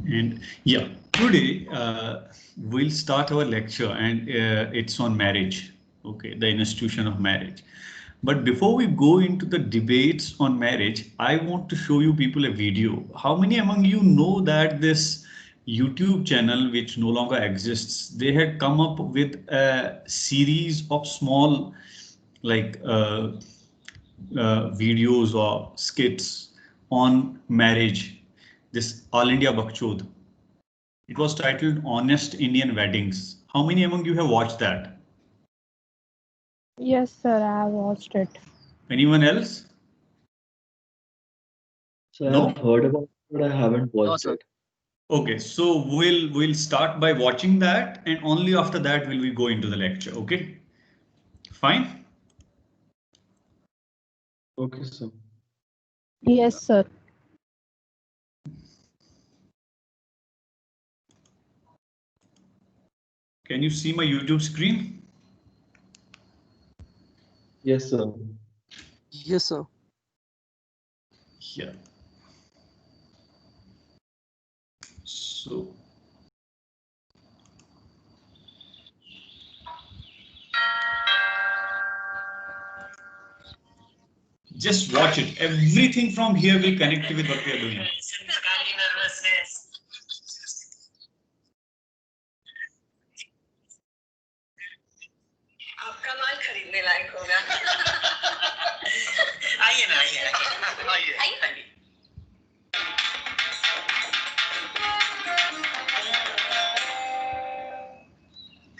And yeah, today we'll start our lecture, and it's on marriage. Okay, the institution of marriage. But before we go into the debates on marriage, I want to show you people a video. How many among you know that this YouTube channel, which no longer exists, they had come up with a series of small, like videos or skits on marriage. This All India Bakchod. It was titled Honest Indian Weddings. How many among you have watched that? Yes, sir, I have watched it. Anyone else? So No? I've heard about it, but I haven't watched it. Okay, so we'll start by watching that, and only after that will we go into the lecture. Okay, fine. Okay, sir. Yes, sir. Can you see my YouTube screen? Yes, sir. Yes, sir. Yeah. So just watch it. Everything from here will connect with what we are doing. आपका माल खरीदने लायक होगा। आइए ना, आइए।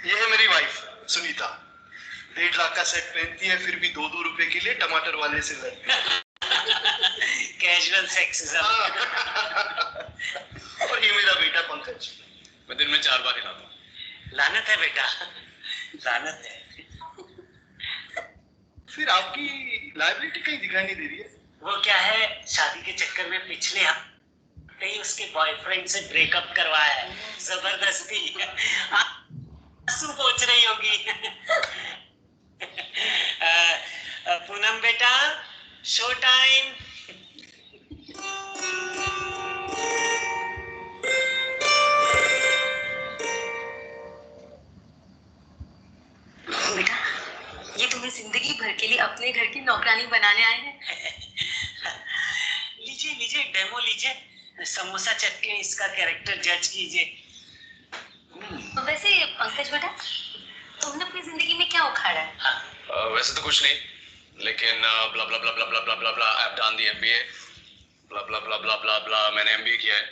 ये है मेरी wife Sunita. 1.5 lakh का सेट पहनती है, फिर भी 2-2 रुपए के लिए टमाटर वाले से लड़ती है। Casual sexism. और ये मेरा बेटा पंकज। मैं दिन में 4 बार हिलाता हूँ। लानत है बेटा, लानत है। फिर आपकी लायबिलिटी कहीं दिखाई नहीं दे रही है। वो क्या है, शादी के चक्कर में पिछले हफ्ते ही उसके बॉयफ्रेंड से ब्रेकअप करवाया है, जबरदस्ती। आंसू पोंछ रही होगी। पूनम बेटा, शो टाइम। बेटा, ये तुम्हें जिंदगी भर के लिए अपने घर की नौकरानी बनाने आए हैं। लीजिए डेमो लीजिए, समोसा चट के इसका कैरेक्टर जज कीजिए। वैसे पंकज बेटा, तुमने अपनी जिंदगी में क्या उखाड़ा है? वैसे तो कुछ नहीं, लेकिन blah blah blah blah blah blah blah blah I have done the MBA. Blah blah blah blah blah blah मैंने एमबीए किया है।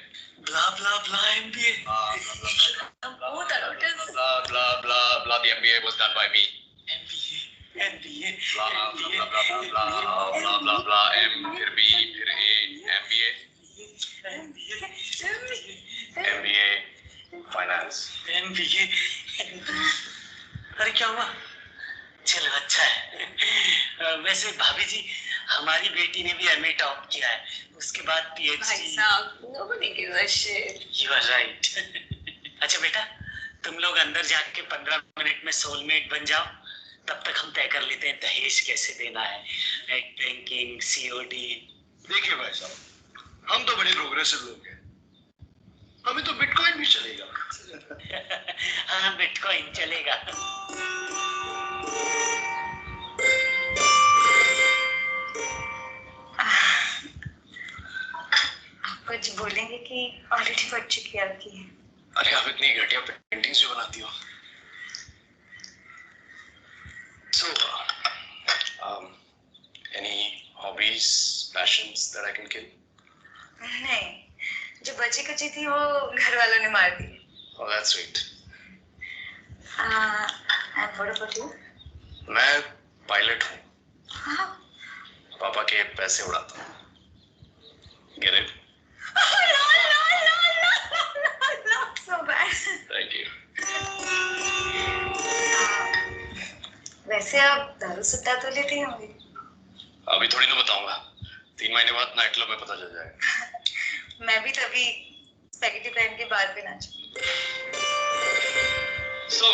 Blah blah blah MBA. Blah blah blah blah the MBA was done by me. MBA blah blah blah blah blah blah blah M फिर B फिर A MBA MBA finance MBA. अरे क्या हुआ? चलो अच्छा है। वैसे भाभी जी, हमारी बेटी ने भी एमए टॉप किया है, उसके बाद पीएचडी। भाई साहब, nobody gives a shit. You are right. अच्छा बेटा, तुम लोग अंदर जाके 15 मिनट में सोलमेट बन जाओ, तब तक हम तय कर लेते हैं दहेज कैसे देना है, नेट बैंकिंग, सीओडी। देखिए भाई साहब, हम तो बड़े प्रोग्रेसिव लोग हैं, हमें तो बिटकॉइन भी चलेगा। हाँ, बिटकॉइन चलेगा। आप कुछ बोलेंगे कि ऑलरेडी पढ़ चुकी है आपकी? अरे आप इतनी घटिया पेंटिंग्स जो बनाती हो। So, any hobbies, passions that I can kill? नहीं, जो बची कुची थी वो घर वालों ने मार दी। Oh, that's sweet. And what about you? मैं पायलट हूँ। हाँ? पापा के पैसे उड़ाता हूँ। Get it? Oh, no, not so bad. Thank you. वैसे आप दारू सुट्टा तो लेते होंगे? अभी थोड़ी ना बताऊंगा, 3 महीने बाद नाइट क्लब में पता चल जाएगा। मैं भी तभी स्पैगेटी पहन के बार पे नाचूं। So,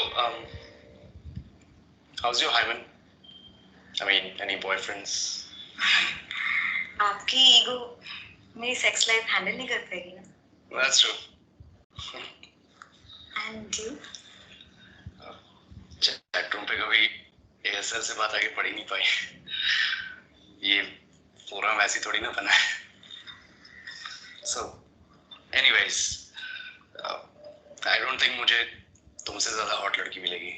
how's your hymen? I mean, any boyfriends? आपकी ईगो मेरी सेक्स लाइफ हैंडल नहीं कर पाएगी ना? That's true. And you? Chat room पे कभी एएसएल से बात आगे पढ़ ही नहीं पाई। ये फोरम ऐसी थोड़ी ना बना है। So, anyways, I don't think मुझे तुमसे ज़्यादा हॉट लड़की मिलेगी।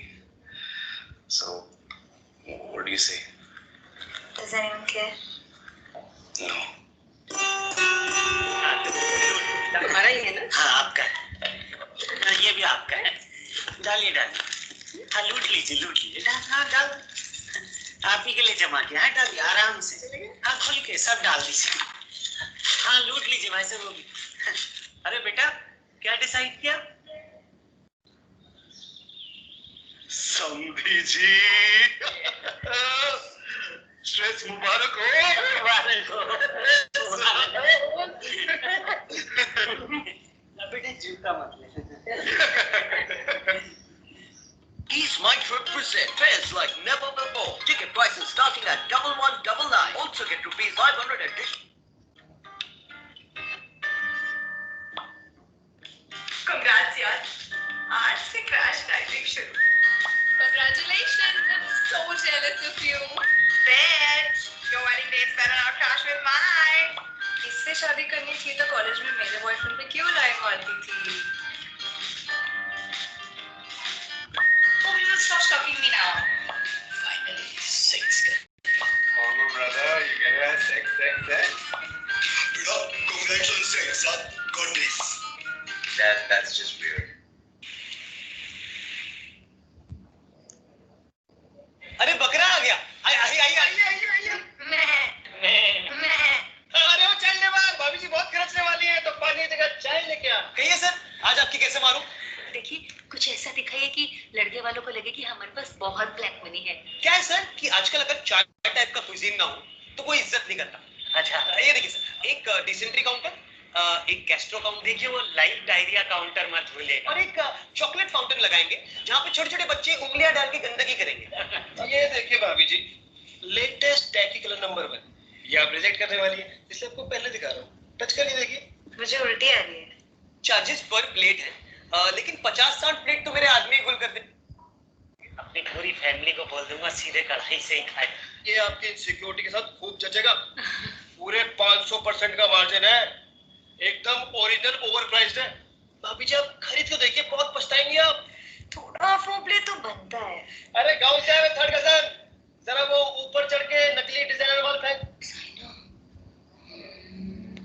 So, what do you say? Does anyone care? No. हमारा ही है ना? हाँ आपका है। ये भी आपका है। डालिए डालिए। हाँ लूट लीजिए डाल हाँ डाल। आप ही के लिए जमा किया है डालिए आराम से। हाँ खुल के सब डाल दीजिए। हाँ लूट लीजिए भाई साहब वो भी। अरे बेटा क्या डिसाइड किया? समधी जी स्ट्रेस मुबारक हो। मुबारक हो। बेटा जूता मत ले। East Mike represent fares like never before. Ticket prices starting at 1199. Also get rupees 500 additional. Congrats yaar. आज से crash diving शुरू. Congratulations. I'm so jealous of you. Bitch, your wedding date's better not crash with mine. इससे शादी करनी थी तो college में मेरे बॉयफ्रेंड पे क्यों लाइन मारती थी? Oh, you will stop stalking me now. Finally, sex. Oh brother, you get it? Sex. Congratulations, son. Got this. That's just weird. अरे बकरा आ गया। आइए। मैं। अरे वो चलने वाला भाभी जी बहुत खर्चने वाली है तो पानी की जगह चाय लेके आ। कहिए सर आज आपकी कैसे मारूं? देखिए कुछ ऐसा दिखाइए कि लड़के वालों को लगे कि हमारे पास बहुत ब्लैक मनी है। क्या है सर कि आजकल अगर चाय टाइप का कुजीन ना हो तो कोई इज्जत नहीं करता। अच्छा ये देखिए सर एक डिसेंट्री काउंटर एक गैस्ट्रो काउंटर देखिए वो लाइव डायरिया काउंटर मत भूलिएगा और एक चॉकलेट फाउंटेन लगाएंगे जहाँ पे छोटे छोटे बच्चे उंगलियां डाल के गंदगी करेंगे। ये देखिए भाभी जी लेटेस्ट टैकी कलर नंबर 1 ये आप रिजेक्ट करने वाली है इसलिए आपको पहले दिखा रहा हूँ टच करिए देखिए। मुझे उल्टी आ रही है। चार्जेस पर प्लेट है लेकिन 50-60 प्लेट तो मेरे आदमी गुल कर दे। अपनी पूरी फैमिली को बोल दूंगा सीधे कढ़ाई से ही खाए। ये आपकी सिक्योरिटी के साथ खूब जचेगा। पूरे 500% का मार्जिन है एकदम ओरिजिनल ओवरप्राइस्ड है। भाभी जी आप खरीद के देखिए बहुत पछताएंगे आप। थोड़ा फोपले तो बनता है। अरे गांव से आए थर्ड कजन जरा वो ऊपर चढ़ के नकली डिजाइनर वाला फेंक।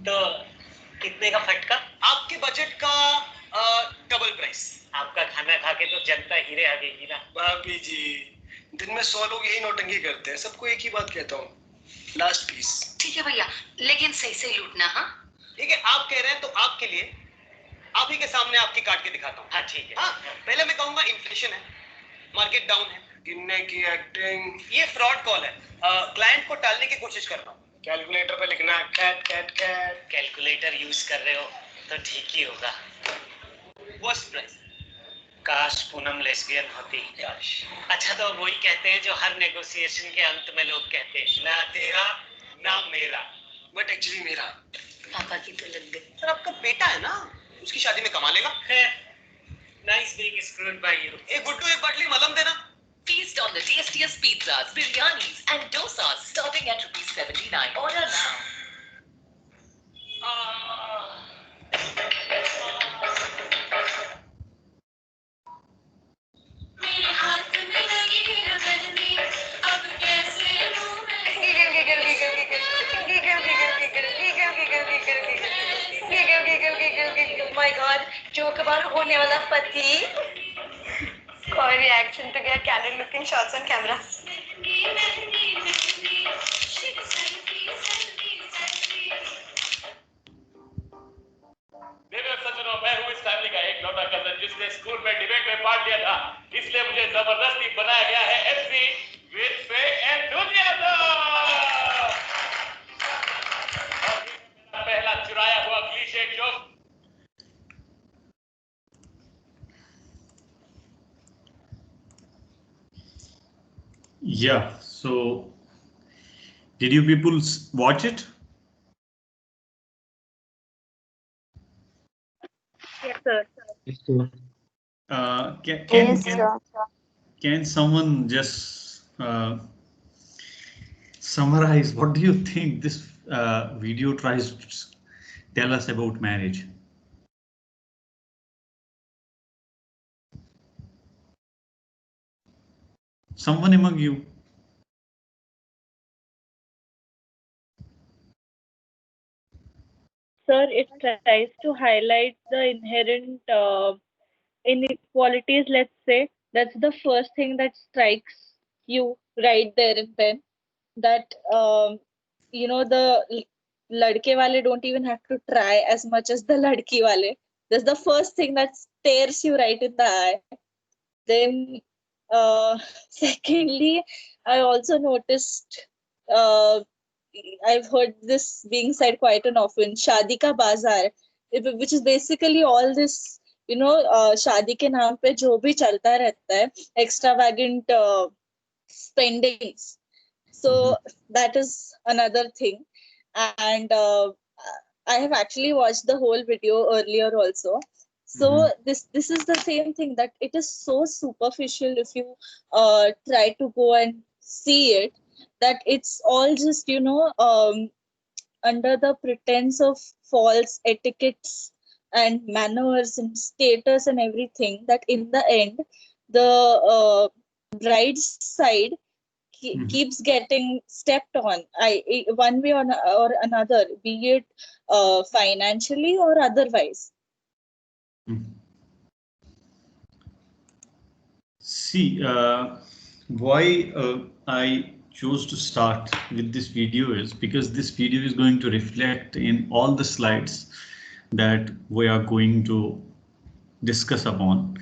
तो कितने का फटका? आपके बजट का डबल प्राइस। आपका खाना खा के तो जनता हीरे आ गई ना। भाभी जी दिन में 100 लोग यही नौटंकी करते हैं सबको एक ही बात कहता हूँ लास्ट पीस। ठीक है भैया लेकिन सही सही लूटना। हाँ ठीक है आप कह रहे हैं तो आपके लिए आप ही के सामने आपकी काट के दिखाता हूँ। हाँ ठीक है। हाँ पहले मैं कहूँगा इन्फ्लेशन है मार्केट डाउन है गिनने की एक्टिंग ये फ्रॉड कॉल है क्लाइंट को टालने की कोशिश कर रहा हूँ। कैलकुलेटर पे लिखना कैट कैलकुलेटर यूज कर रहे हो तो ठीक ही होगा। वर्स्ट प्राइस काश पूनम लेस्बियन होती। अच्छा तो वही कहते हैं जो हर नेगोशिएशन के अंत में लोग कहते हैं ना तेरा ना मेरा बट एक्चुअली मेरा। पापा की तो लग गई। सर आपका बेटा है ना उसकी शादी में कमा लेगा। Nice being screwed by you. एक गुड्डू एक बाटली मलम देना। Feast on the tastiest pizzas, biryanis and dosas starting at ₹79. Order now. My God, joke about होने वाला पति। कोई reaction to get candid looking shots on camera. मैं हूँ इस फैमिली का एक लौटा कजन जिसने स्कूल में डिबेट में पार्ट लिया था इसलिए मुझे जबरदस्ती बनाया गया है एमसी विद एंथुसियाज्म। पहला चुराया हुआ cliché joke. Yeah, so did you people watch it? Yes, sir. Yes, sir. Can someone just summarize what do you think this video tries to tell us about marriage? Someone among you? Sir, it tries to highlight the inherent inequalities, let's say. That's the first thing that strikes you right there and then. That, the ladke wale don't even have to try as much as the ladki wale. That's the first thing that stares you right in the eye. Then, secondly, I also noticed, I've heard this being said quite often, Shadi ka Bazaar, which is basically all this, शादी के नाम पे जो भी चलता रहता है, extravagant spendings. So that is another thing. And I have actually watched the whole video earlier also. So this is the same thing, that it is so superficial if you try to go and see it, that it's all just under the pretense of false etiquettes and manners and status and everything, that in the end the bride's side keeps getting stepped on, one way or another, be it financially or otherwise. See, why I chose to start with this video is because this video is going to reflect in all the slides that we are going to discuss upon.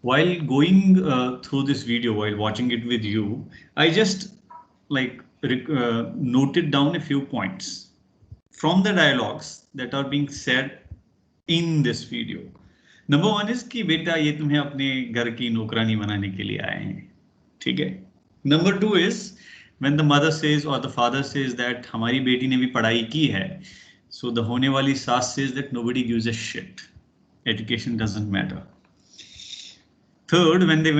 While going through this video, while watching it with you, I just noted down a few points from the dialogues that are being said in this video. Number one is कि बेटा ये तुम्हें अपने घर की नौकरानी बनाने के लिए आए हैं, ठीक है? Number two is when the mother says or the father says that हमारी बेटी ने भी पढ़ाई की है, so the होने वाली सास says that nobody gives a shit, education doesn't matter. Third, when they go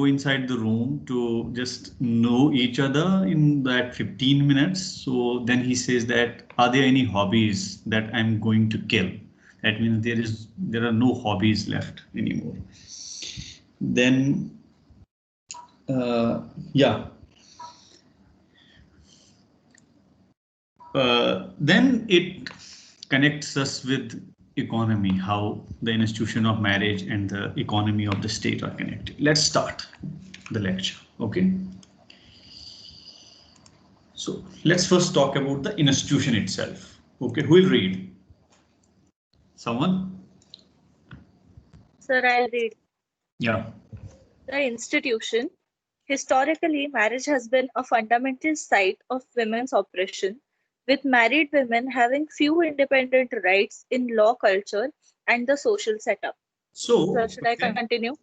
inside the room to just know each other in that 15 minutes, so then he says that are there any hobbies that I'm going to kill? That means there are no hobbies left anymore. Then, then it connects us with economy, how the institution of marriage and the economy of the state are connected. Let's start the lecture, okay? So let's first talk about the institution itself. Okay, who will read? Someone? Sir, I'll read. Yeah. The institution. Historically, marriage has been a fundamental site of women's oppression, with married women having few independent rights in law, culture, and the social setup. So, should I continue?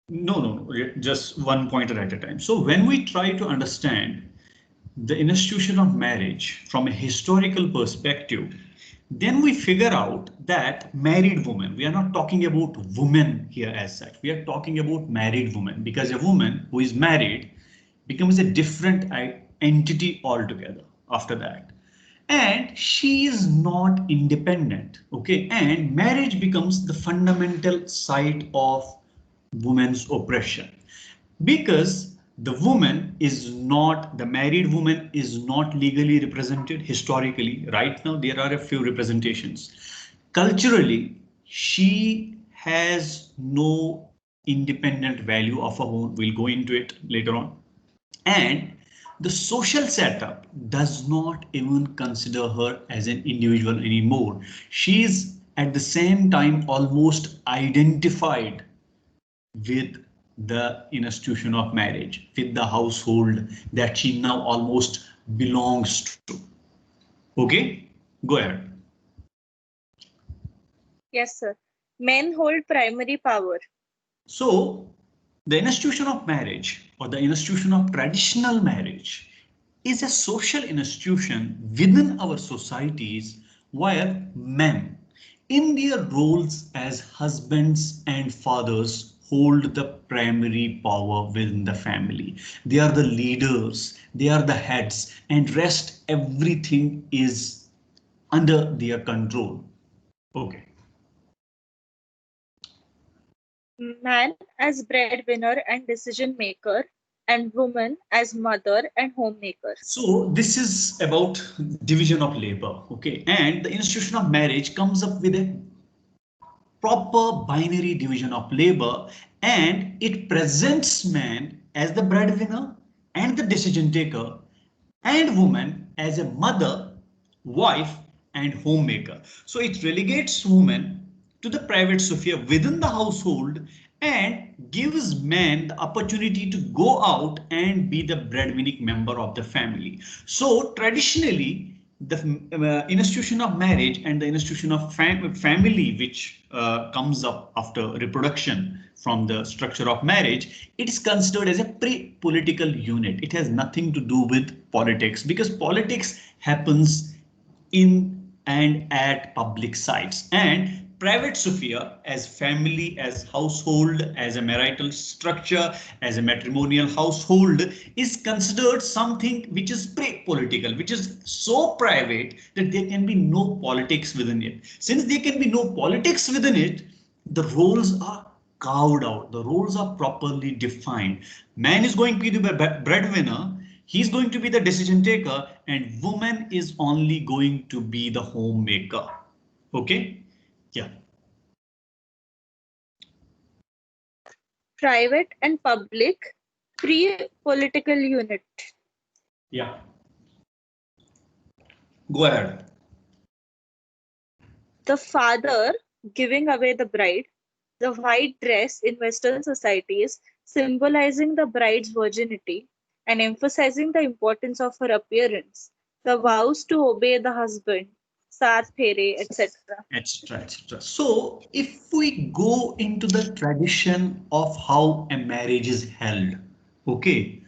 No, just one pointer at a time. So when we try to understand the institution of marriage from a historical perspective, then we figure out that married women, we are not talking about women here as such, we are talking about married women, because a woman who is married becomes a different entity altogether after that. And she is not independent, okay? And marriage becomes the fundamental site of women's oppression, because the married woman is not legally represented historically. Right now, there are a few representations. Culturally, she has no independent value of her own. We'll go into it later on. And the social setup does not even consider her as an individual anymore. She is at the same time almost identified with the institution of marriage, with the household that she now almost belongs to. Okay, go ahead. Yes, sir. Men hold primary power. So the institution of marriage, or the institution of traditional marriage, is a social institution within our societies where men in their roles as husbands and fathers, hold the primary power within the family. They are the leaders, they are the heads, and rest everything is under their control. Okay. Man as breadwinner and decision maker, and woman as mother and homemaker. So this is about division of labor, okay? And the institution of marriage comes up with a proper binary division of labor, and it presents man as the breadwinner and the decision taker, and woman as a mother, wife, and homemaker. So it relegates woman to the private sphere within the household and gives man the opportunity to go out and be the breadwinning member of the family. So traditionally, the institution of marriage and the institution of family, which comes up after reproduction from the structure of marriage, it is considered as a pre-political unit. It has nothing to do with politics, because politics happens in and at public sites, and private sphere as family, as household, as a marital structure, as a matrimonial household is considered something which is pre-political, which is so private that there can be no politics within it. Since there can be no politics within it, the roles are carved out, the roles are properly defined. Man is going to be the breadwinner, he's going to be the decision taker, and woman is only going to be the homemaker. Okay? Yeah. Private and public, pre-political unit. Yeah. Go ahead. The father giving away the bride, the white dress in Western societies symbolizing the bride's virginity and emphasizing the importance of her appearance, the vows to obey the husband, Saat Phere, etc. Etc. etc. So if we go into the tradition of how a marriage is held, okay,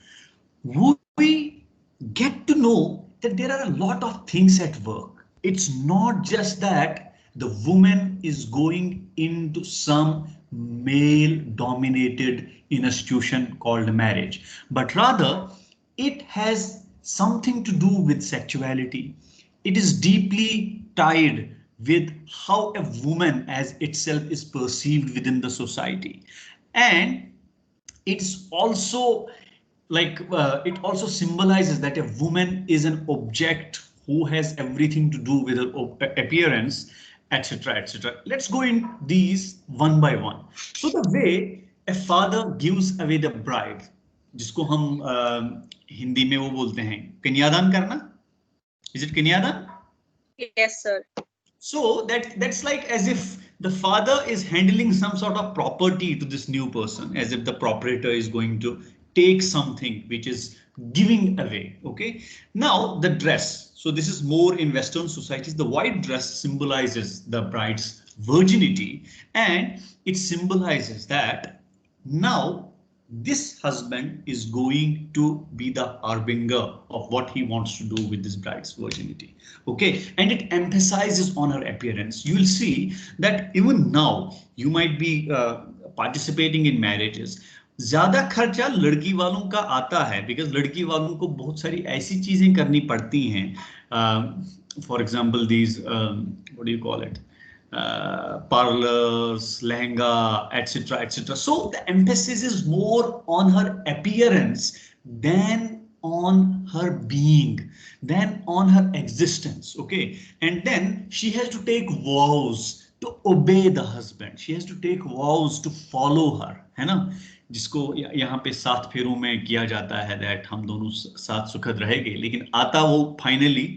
we get to know that there are a lot of things at work. It's not just that the woman is going into some male dominated institution called marriage, but rather it has something to do with sexuality. It is deeply tied with how a woman as itself is perceived within the society, and it's also like it also symbolizes that a woman is an object who has everything to do with her appearance, etc. etc. Let's go in these one by one. So the way a father gives away the bride, जिसको हम हिंदी में वो बोलते हैं कन्यादान करना, is it कन्यादान? Yes, sir. So that's like as if the father is handling some sort of property to this new person, as if the proprietor is going to take something which is giving away. Okay, now the dress. So this is more in Western societies. The white dress symbolizes the bride's virginity, and it symbolizes that now this husband is going to be the harbinger of what he wants to do with this bride's virginity. Okay, and it emphasizes on her appearance. You will see that even now you might be participating in marriages. ज्यादा खर्चा लड़की वालों का आता है, because लड़की वालों को बहुत सारी ऐसी चीजें करनी पड़ती हैं. For example, these what do you call it? Parlors, lehenga, etc. etc. So the emphasis is more on her appearance than on her being, than on her existence. Okay, and then she has to take vows to obey the husband. She has to take vows to follow her, है ना, जिसको यहाँ पे 7 फेरों में किया जाता है that हम दोनों साथ सुखद रहेंगे, लेकिन आता वो फाइनली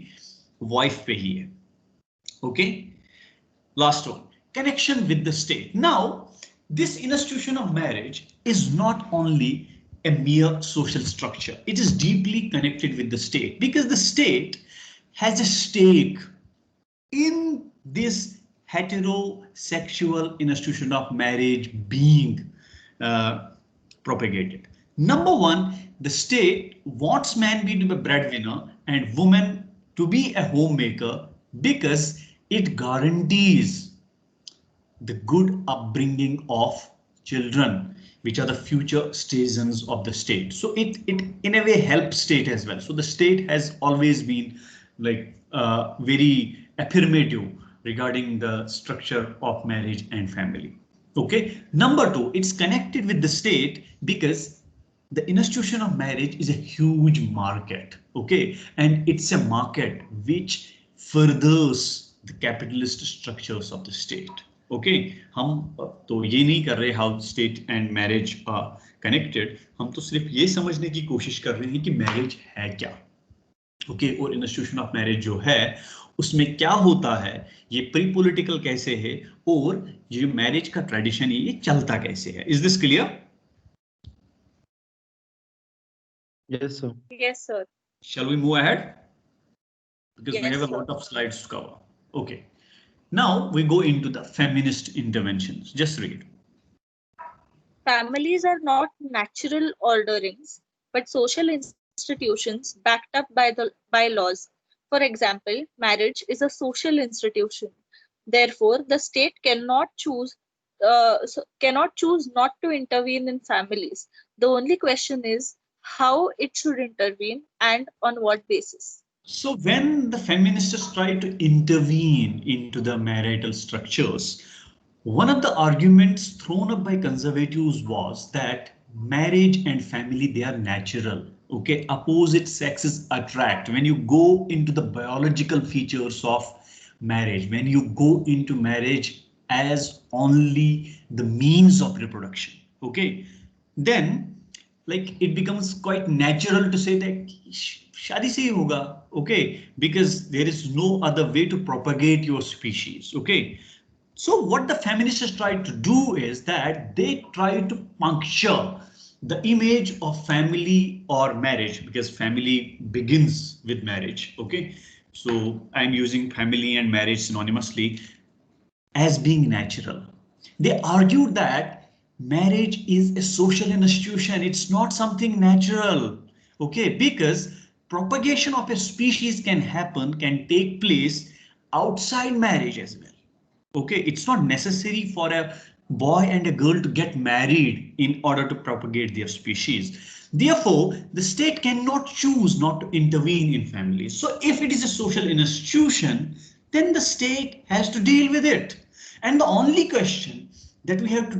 वाइफ पे ही है. Okay. Last one, connection with the state. Now, this institution of marriage is not only a mere social structure. It is deeply connected with the state, because the state has a stake in this heterosexual institution of marriage being propagated. Number one, the state wants man to be a breadwinner and woman to be a homemaker, because it guarantees the good upbringing of children, which are the future citizens of the state. So it in a way helps state as well. So the state has always been like very affirmative regarding the structure of marriage and family. Okay, number two, it's connected with the state because the institution of marriage is a huge market. Okay, and it's a market which furthers the capitalist structures of the state. Okay, हम तो ये नहीं कर रहे how state and marriage are connected, हम तो सिर्फ ये समझने की कोशिश कर रहे हैं कि marriage है क्या. ओके, और इंस्टीट्यूशन ऑफ मैरिज जो है उसमें क्या होता है, ये प्री पॉलिटिकल कैसे है, और ये मैरिज का ट्रेडिशन ये चलता कैसे है. Is this clear? Yes, sir. Yes, sir. Shall we move ahead? Because Yes, we have a sir. lot of slides to cover. Okay, now we go into the feminist interventions. Just read. Families are not natural orderings, but social institutions backed up by laws. For example, marriage is a social institution. Therefore, the state cannot choose not to intervene in families. The only question is how it should intervene and on what basis. So when the feminists try to intervene into the marital structures, one of the arguments thrown up by conservatives was that marriage and family, they are natural. Okay, opposite sexes attract. When you go into the biological features of marriage, when you go into marriage as only the means of reproduction, okay, then like it becomes quite natural to say that शादी से ही होगा, okay, because there is no other way to propagate your species. Okay, so what the feminists try to do is that they try to puncture the image of family or marriage, because family begins with marriage. Okay, so I'm using family and marriage synonymously as being natural. They argued that marriage is a social institution, it's not something natural. Okay, because propagation of a species can take place outside marriage as well. Okay, it's not necessary for a boy and a girl to get married in order to propagate their species. Therefore, the state cannot choose not to intervene in families. So if it is a social institution, then the state has to deal with it. And the only question that we have to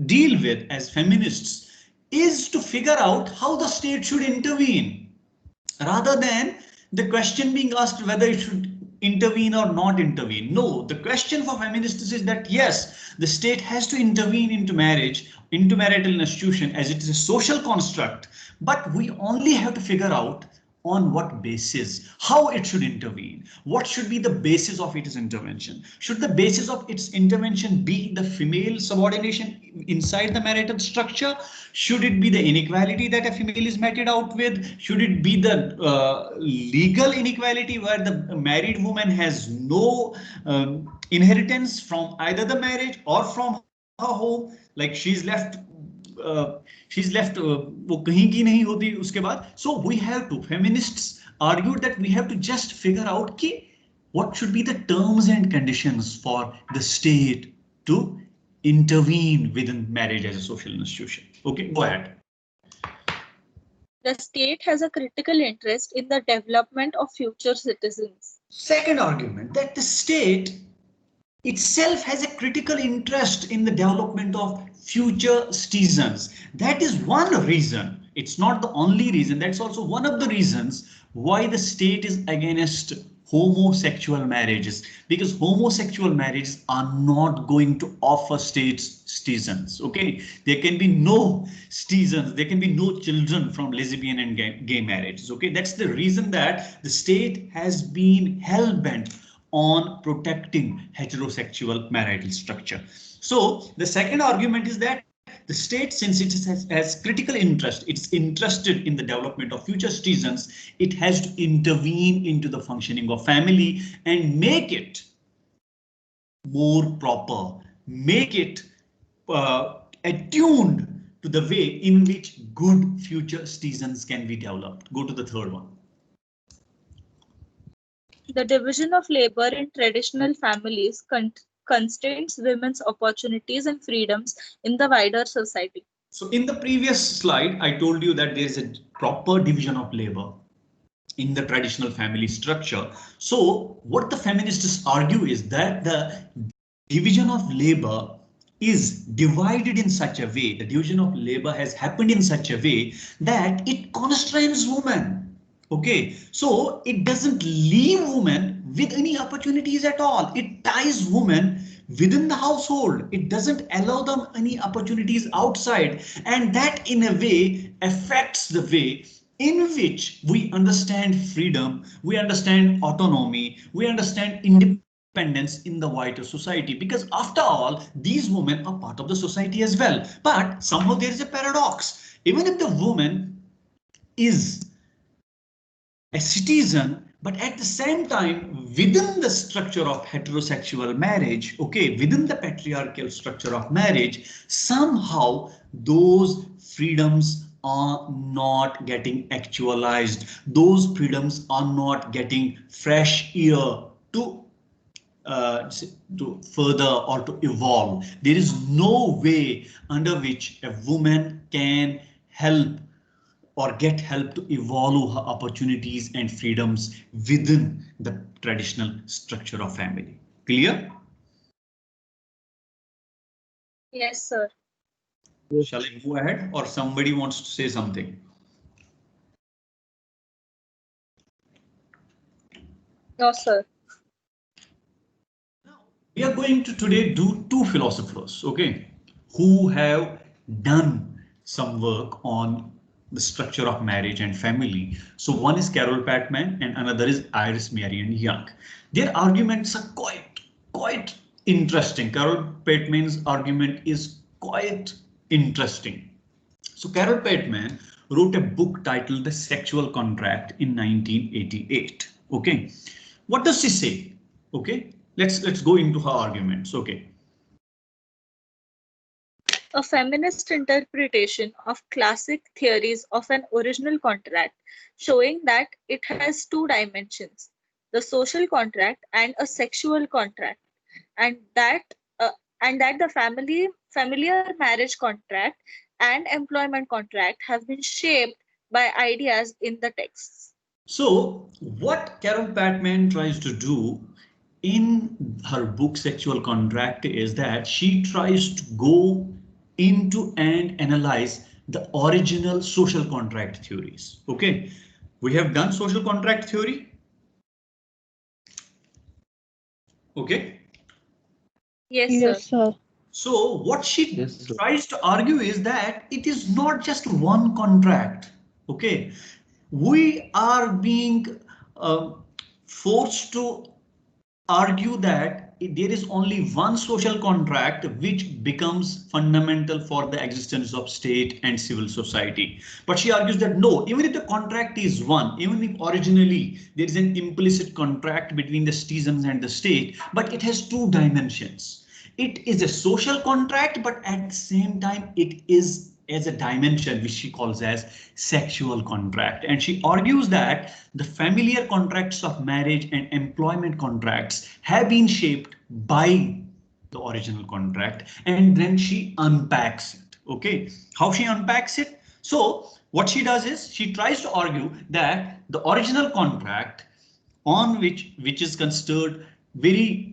deal with as feminists is to figure out how the state should intervene, rather than the question being asked whether it should intervene or not intervene. No, the question for feminists is that yes, the state has to intervene into marriage, into marital institution, as it is a social construct, but we only have to figure out on what basis, how it should intervene, what should be the basis of its intervention. Should the basis of its intervention be the female subordination inside the marital structure? Should it be the inequality that a female is meted out with? Should it be the legal inequality where the married woman has no inheritance from either the marriage or from her home, like she's left वो कहीं की नहीं होती उसके बाद. So we have to, feminists argued that we have to just figure out कि what should be the terms and conditions for the state to intervene within marriage as a social institution. Okay, go ahead. The state has a critical interest in the development of future citizens. Second argument, that the state itself has a critical interest in the development of future citizens. That is one reason. It's not the only reason. That's also one of the reasons why the state is against homosexual marriages, because homosexual marriages are not going to offer states citizens. Okay, there can be no citizens, there can be no children from lesbian and gay marriages. Okay, that's the reason that the state has been hell-bent on protecting heterosexual marital structure. So the second argument is that the state, since it has critical interest, it's interested in the development of future citizens, it has to intervene into the functioning of family and make it more proper, make it attuned to the way in which good future citizens can be developed. Go to the third one. The division of labor in traditional families constrains women's opportunities and freedoms in the wider society. So in the previous slide, I told you that there is a proper division of labor in the traditional family structure. So what the feminists argue is that the division of labor is divided in such a way, the division of labor has happened in such a way that it constrains women. Okay, so it doesn't leave women with any opportunities at all. It ties women within the household. It doesn't allow them any opportunities outside, and that in a way affects the way in which we understand freedom, we understand autonomy, we understand independence in the wider society, because after all, these women are part of the society as well. But somehow there is a paradox. Even if the woman is a citizen, but at the same time, within the structure of heterosexual marriage, okay, within the patriarchal structure of marriage, somehow those freedoms are not getting actualized. Those freedoms are not getting fresh air to further or to evolve. There is no way under which a woman can help or get help to evolve her opportunities and freedoms within the traditional structure of family. Clear? Yes, sir. Yes. Shall I move ahead, or somebody wants to say something? No, sir. We are going to today do two philosophers, okay, who have done some work on the structure of marriage and family. So one is Carol Patman and another is Iris Marion Young. Their arguments are quite interesting. Carol Patman's argument is quite interesting. So Carol Patman wrote a book titled The Sexual Contract in 1988. Okay, what does she say? Okay, let's go into her arguments. Okay. A feminist interpretation of classic theories of an original contract, showing that it has two dimensions, the social contract and a sexual contract, and that the familiar marriage contract and employment contract have been shaped by ideas in the texts. So what Carol Patman tries to do in her book Sexual Contract is that she tries to go into and analyze the original social contract theories. Okay, we have done social contract theory. Okay. Yes, sir. So what she tries to argue is that it is not just one contract. Okay, we are being forced to argue that there is only one social contract which becomes fundamental for the existence of state and civil society. But she argues that no, even if the contract is one, even if originally there is an implicit contract between the citizens and the state, but it has two dimensions. It is a social contract, but at the same time, it is as a dimension which she calls as sexual contract. And she argues that the familiar contracts of marriage and employment contracts have been shaped by the original contract, and then she unpacks it. Okay, how she unpacks it? So what she does is she tries to argue that the original contract on which is considered very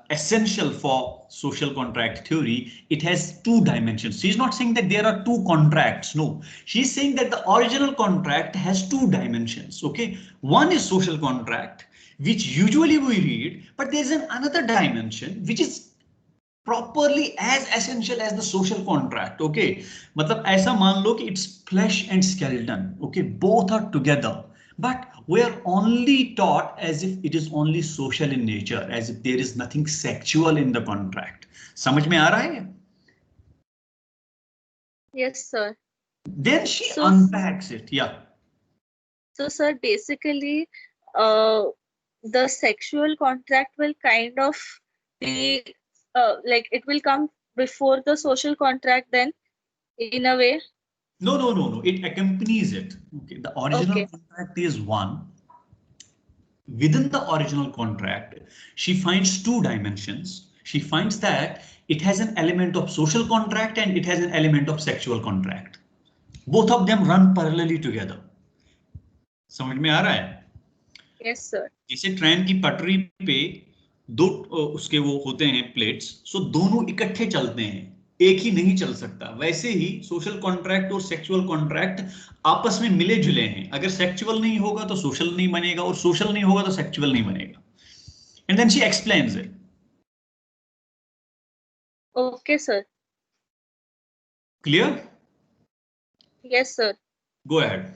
essential for social contract theory, it has two dimensions. She's not saying that there are two contracts. No, she's saying that the original contract has two dimensions. Okay, one is social contract, which usually we read, but there's another dimension which is properly as essential as the social contract. Okay, मतलब ऐसा मान लो कि it's flesh and skeleton. Okay, both are together. But we are only taught as if it is only social in nature, as if there is nothing sexual in the contract. समझ में आ रहा है? Yes, sir. Then she unpacks it. Yeah. So, sir, basically, the sexual contract will kind of be like it will come before the social contract, then, in a way. No. It accompanies it. Okay. The original contract is one. within the original contract, she finds two dimensions. She finds that it has an element of social contract and it has an element of sexual contract. Both of them run parallelly together. समझ में आ रहा है? Yes, sir. जैसे train की पटरी पे दो उसके वो होते हैं प्लेट्स, सो दोनों इकट्ठे चलते हैं, एक ही नहीं चल सकता. वैसे ही सोशल कॉन्ट्रैक्ट और सेक्सुअल कॉन्ट्रैक्ट आपस में मिले जुले हैं. अगर सेक्सुअल नहीं होगा तो सोशल नहीं बनेगा और सोशल नहीं होगा तो सेक्सुअल नहीं बनेगा. And then she explains it. Okay, sir. Clear? Yes, sir. Go ahead.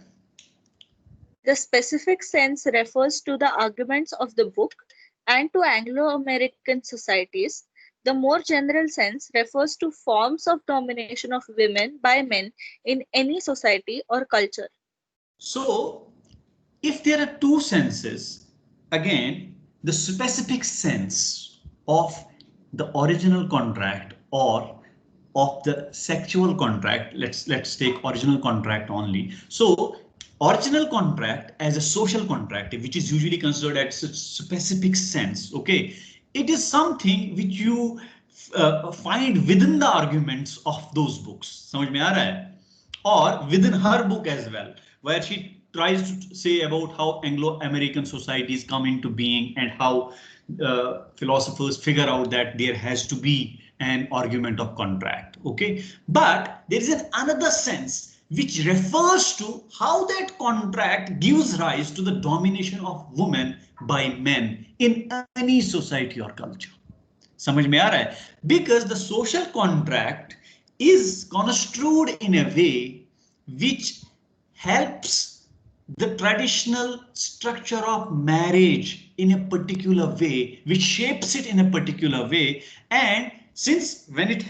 The specific sense refers to the arguments of the book and to Anglo-American societies. The more general sense refers to forms of domination of women by men in any society or culture. So, if there are two senses, again, the specific sense of the original contract or of the sexual contract, let's take original contract only. So, original contract as a social contract, which is usually considered as a specific sense, okay, it is something which you find within the arguments of those books. समझ में आ रहा है? Or within her book as well, where she tries to say about how Anglo-American societies come into being and how philosophers figure out that there has to be an argument of contract. Okay, but there is another sense which refers to how that contract gives rise to the domination of women by men in any society or culture. समझ में आ रहा है? Because the social contract is construed in a way which helps the traditional structure of marriage in a particular way, which shapes it in a particular way. And since when it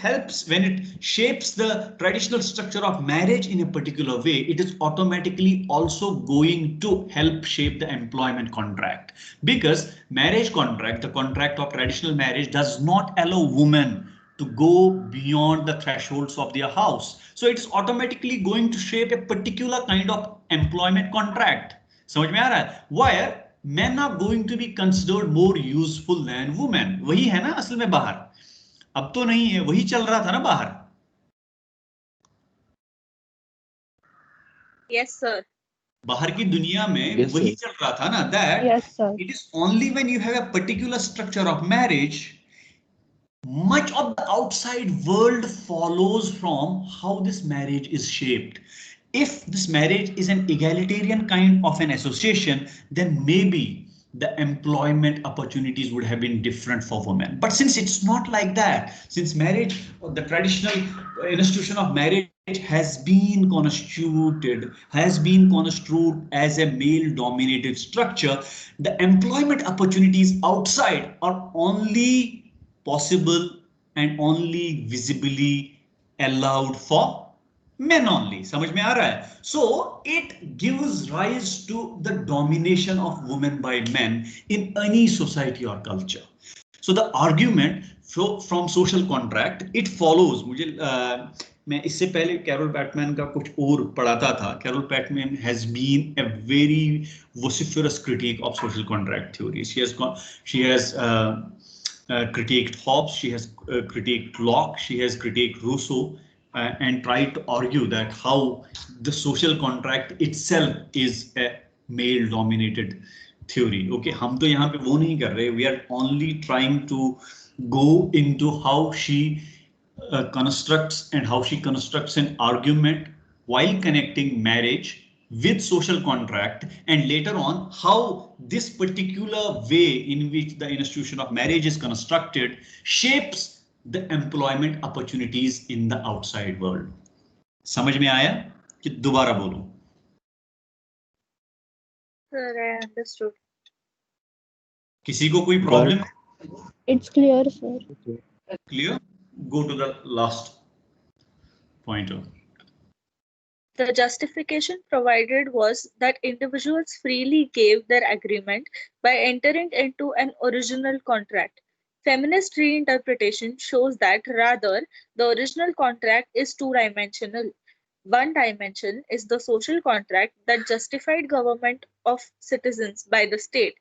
shapes the traditional structure of marriage in a particular way, it is automatically also going to help shape the employment contract. Because marriage contract, the contract of traditional marriage, does not allow women to go beyond the thresholds of their house. So it is automatically going to shape a particular kind of employment contract. समझ में आ रहा है? Where men are going to be considered more useful than women. वही है ना असल में बाहर. अब तो नहीं है, वही चल रहा था ना बाहर. Yes, sir. बाहर की दुनिया में वही चल रहा था ना. That it is only when you have a particular structure of marriage, much of the outside world follows from how this marriage is shaped. If this marriage is an egalitarian kind of an association, then maybe the employment opportunities would have been different for women. But since it's not like that, since marriage, the traditional institution of marriage has been construed as a male dominated structure, the employment opportunities outside are only possible and only visibly allowed for men only. समझ में आ रहा है? So it gives rise to the domination of women by men in any society or culture. So the argument from social contract, it follows. मुझे मैं इससे पहले carol Batman का कुछ और पढ़ाता था. Carole Pateman has been a very vociferous critique of social contract theory. She has critiqued Hobbes, she has critiqued Locke, she has critiqued Rousseau, and tried to argue that how the social contract itself is a male-dominated theory. Okay, हम तो यहाँ पे वो नहीं कर रहे. We are only trying to go into how she constructs an argument while connecting marriage with social contract, and later on how this particular way in which the institution of marriage is constructed shapes the employment opportunities in the outside world. समझ में आया कि दोबारा बोलूं? Sir, I understood. किसी को कोई problem? It's clear, sir. Clear? Go to the last pointer. The justification provided was that individuals freely gave their agreement by entering into an original contract. Feminist reinterpretation shows that rather the original contract is two-dimensional. One dimension is the social contract that justified government of citizens by the state.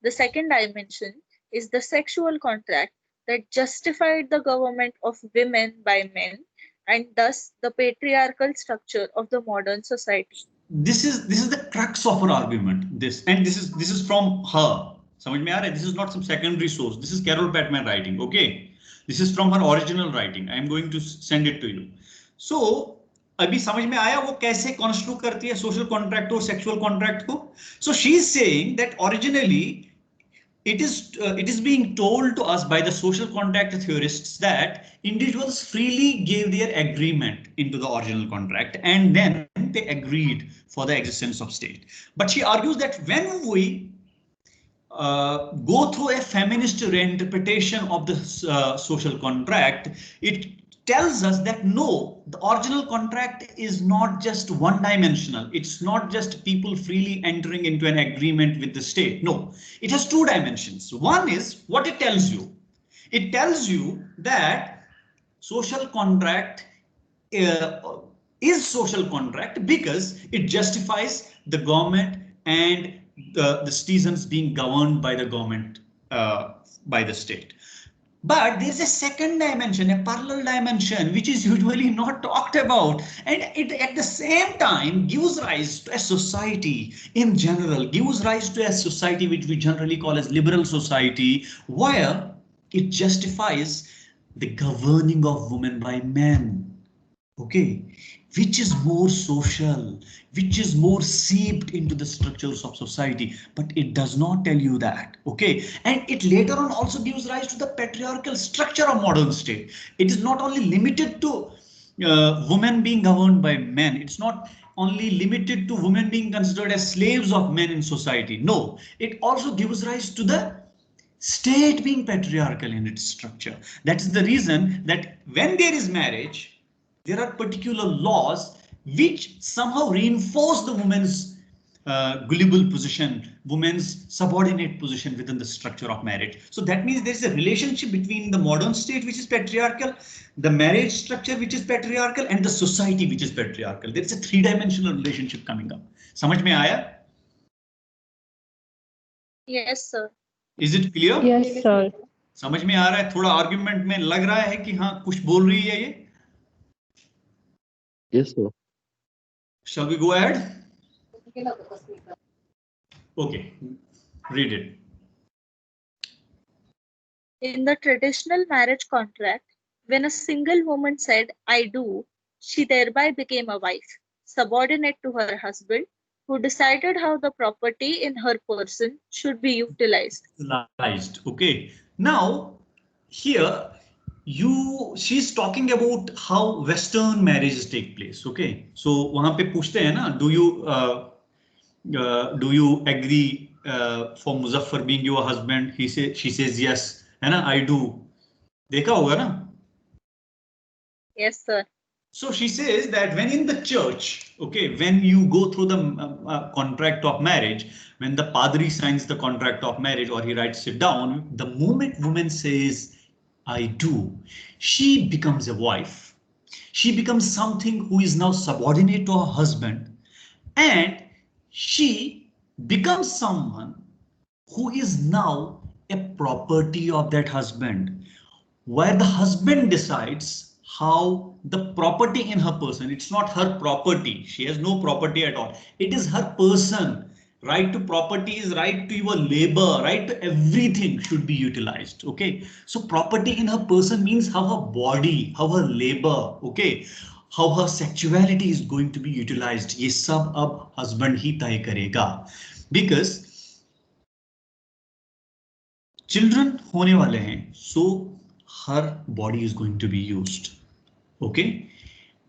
The second dimension is the sexual contract that justified the government of women by men and thus the patriarchal structure of the modern society. This is the crux of her argument. This is from her. समझ में आ रहा है? This is not some secondary source. This is Carol Patman writing. Okay, this is from her original writing. I am going to send it to you. So अभी समझ में आया वो कैसे कंस्ट्रक्ट करती है सोशल कॉन्ट्रैक्ट और सेक्सुअल कॉन्ट्रैक्ट को. So she is saying that originally it is being told to us by the social contract theorists that individuals freely gave their agreement into the original contract and then they agreed for the existence of state. But she argues that when we go through a feminist reinterpretation of the social contract, it tells us that no, the original contract is not just one-dimensional. It's not just people freely entering into an agreement with the state. No, it has two dimensions. One is what it tells you. It tells you that social contract is social contract because it justifies the government and the citizens being governed by the government, by the state. But there's a second dimension, a parallel dimension, which is usually not talked about. And it at the same time gives rise to a society in general, gives rise to a society which we generally call as liberal society, where it justifies the governing of women by men. Okay, which is more social, which is more seeped into the structures of society, but it does not tell you that. Okay, and it later on also gives rise to the patriarchal structure of modern state. It is not only limited to women being governed by men. It's not only limited to women being considered as slaves of men in society. No, it also gives rise to the state being patriarchal in its structure. That is the reason that when there is marriage, there are particular laws which somehow reinforce the woman's gullible position, woman's subordinate position within the structure of marriage. So that means there is a relationship between the modern state, which is patriarchal, the marriage structure, which is patriarchal, and the society, which is patriarchal. There is a three-dimensional relationship coming up. समझ में आया? Yes, sir. Is it clear? Yes, sir. समझ में आ रहा है? थोड़ा argument में लग रहा है कि हाँ कुछ बोल रही है ये. Yes, sir. Shall we go ahead? Okay, read it. In the traditional marriage contract, when a single woman said, "I do," she thereby became a wife, subordinate to her husband, who decided how the property in her person should be utilized. Okay, now here she's talking about how Western marriages take place. Okay, so वहाँ पे पूछते हैं ना, do you agree for Muzaffar being your husband? She says yes, है ना, I do. देखा होगा ना? Yes, sir. So she says that when in the church, okay, when you go through the contract of marriage, when the padri signs the contract of marriage or he writes it down, the moment woman says, "I do," she becomes a wife. She becomes something who is now subordinate to her husband, and she becomes someone who is now a property of that husband, where the husband decides how the property in her person, it's not her property, she has no property at all, it is her person. Right to property is right to your labor, right to everything should be utilized. Okay, so property in her person means how her body, how her labor, okay, how her sexuality is going to be utilized. ये सब अब husband ही तय करेगा, because children होने वाले हैं, so her body is going to be used. Okay,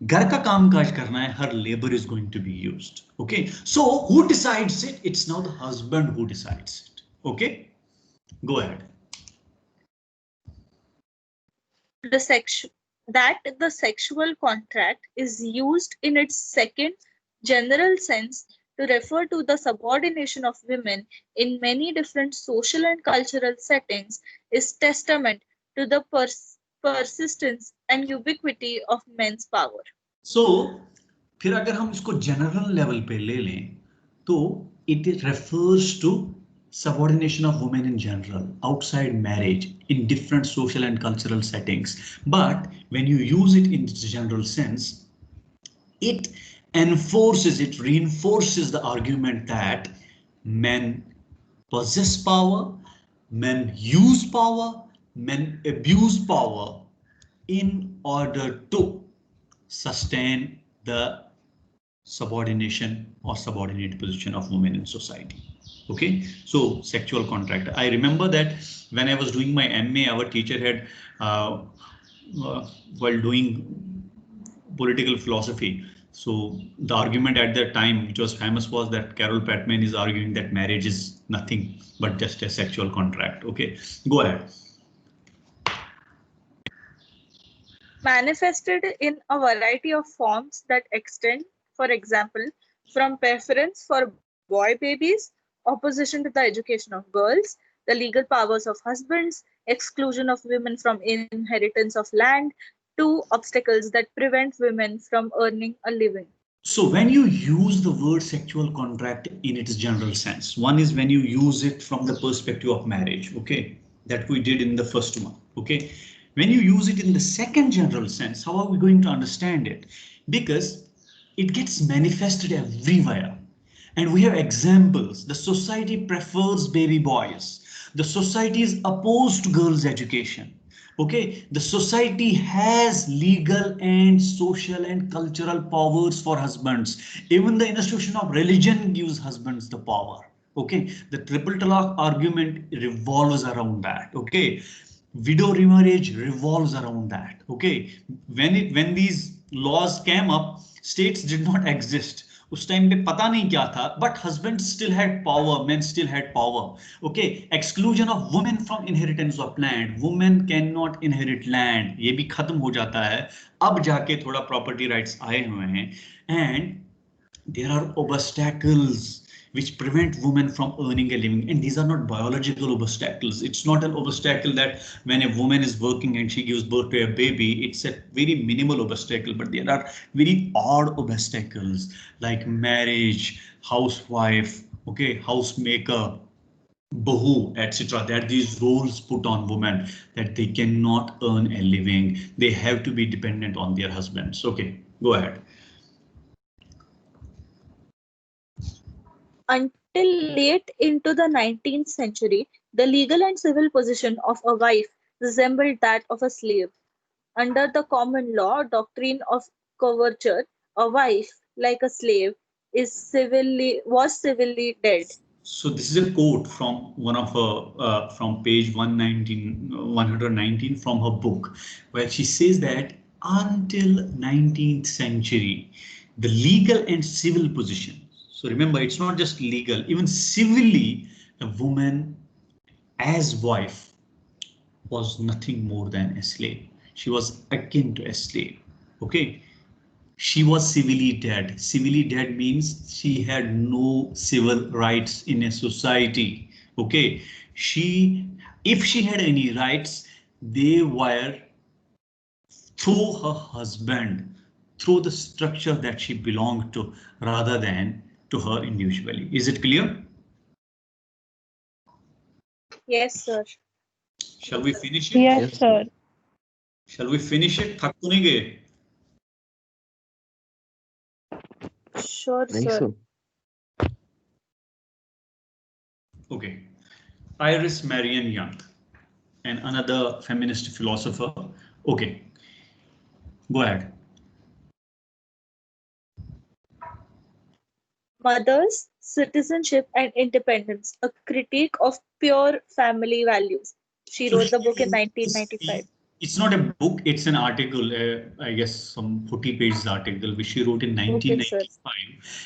घर का कामकाज करना है, her labor is going to be used. Okay, so who decides it? It's now the husband who decides it. Okay, go ahead. The sexual contract is used in its second general sense to refer to the subordination of women in many different social and cultural settings is testament to the persistence and ubiquity of men's power. So, फिर अगर हम इसको general level पे ले लें, तो it refers to subordination of women in general, outside marriage, in different social and cultural settings. But when you use it in the general sense, it reinforces the argument that men possess power, men use power, men abuse power in order to sustain the subordination or subordinate position of women in society. Okay, so sexual contract. I remember that when I was doing my MA, our teacher had, while doing political philosophy, so the argument at that time, which was famous, was that Carol Patman is arguing that marriage is nothing but just a sexual contract. Okay, go ahead. Manifested in a variety of forms that extend, for example, from preference for boy babies, opposition to the education of girls, the legal powers of husbands, exclusion of women from inheritance of land, to obstacles that prevent women from earning a living. So when you use the word sexual contract in its general sense, one is when you use it from the perspective of marriage, okay, that we did in the first one, okay. When you use it in the second general sense, how are we going to understand it? Because it gets manifested everywhere. And we have examples. The society prefers baby boys. The society is opposed to girls' education. Okay, the society has legal and social and cultural powers for husbands. Even the institution of religion gives husbands the power. Okay, the triple talaq argument revolves around that. Okay, widow remarriage revolves around that. Okay, when these laws came up, states did not exist. उस time पे पता नहीं क्या था, but husbands still had power, men still had power. Okay, exclusion of women from inheritance of land. Women cannot inherit land. ये भी खत्म हो जाता है. अब जाके थोड़ा property rights आए हुए हैं. And there are obstacles which prevent women from earning a living, and these are not biological obstacles. It's not an obstacle that when a woman is working and she gives birth to a baby, it's a very minimal obstacle, but there are very odd obstacles like marriage, housewife, okay, housemaker, bahu, etc. That these roles put on women, that they cannot earn a living, they have to be dependent on their husbands. Okay, go ahead. Until late into the 19th century, the legal and civil position of a wife resembled that of a slave. Under the common law doctrine of coverture, a wife, like a slave, was civilly dead. So this is a quote from one of her, from page 119 from her book, where she says that until 19th century, the legal and civil position. So remember, it's not just legal, even civilly, a woman as wife was nothing more than a slave. She was akin to a slave. Okay. She was civilly dead. Civilly dead means she had no civil rights in a society. Okay. If she had any rights, they were through her husband, through the structure that she belonged to, rather than to her individually. Is it clear? Yes, sir. Shall we finish it? Yes, sir. Shall we finish it? Thak to nahi gaye? Sure, Nahi, sir. sir. Okay. Iris Marion Young, and another feminist philosopher. Okay. Go ahead. Mothers, Citizenship and Independence, a critique of pure family values. She wrote the book in 1995. It's not a book, it's an article, I guess some 40 pages article, which she wrote in 1995.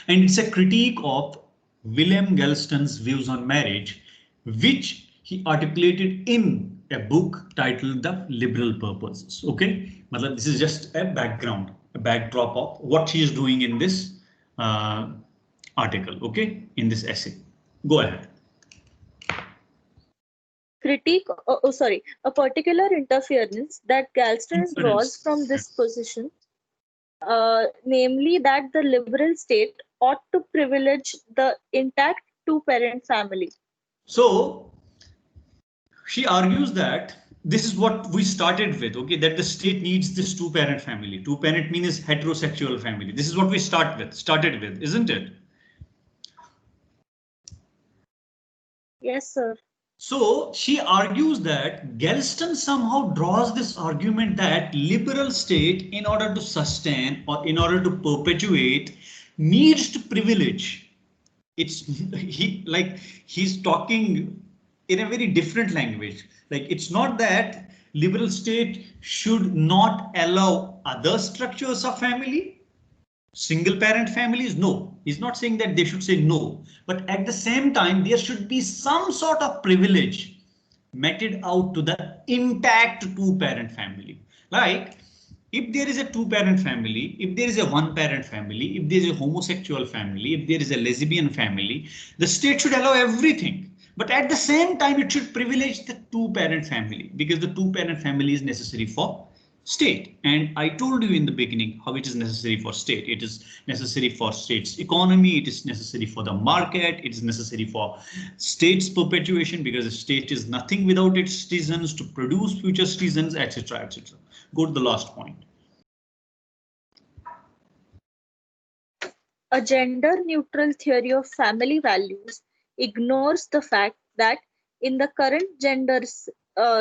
And it's a critique of William Galston's views on marriage, which he articulated in a book titled The Liberal Purposes. Okay, this is just a background, a backdrop of what she is doing in this article, okay, in this essay. Go ahead. Critique, a particular interference that Galston draws from this position, namely that the liberal state ought to privilege the intact two-parent family. So she argues that this is what we started with, okay, that the state needs this two-parent family. Two-parent means heterosexual family. This is what we started with, isn't it? Yes, sir. So she argues that Galston somehow draws this argument that liberal state, in order to sustain or in order to perpetuate, needs to privilege. He's talking in a very different language. Like, it's not that liberal state should not allow other structures of family, single parent families. No, he's not saying that they should say no, but at the same time there should be some sort of privilege meted out to the intact two-parent family. Like, if there is a two-parent family, if there is a one-parent family, if there is a homosexual family, if there is a lesbian family, the state should allow everything. But at the same time, it should privilege the two-parent family, because the two-parent family is necessary for state. And I told you in the beginning how it is necessary for state. It is necessary for state's economy. It is necessary for the market. It is necessary for state's perpetuation, because the state is nothing without its citizens to produce future citizens, etc., etc. Go to the last point. A gender-neutral theory of family values ignores the fact that in the current gender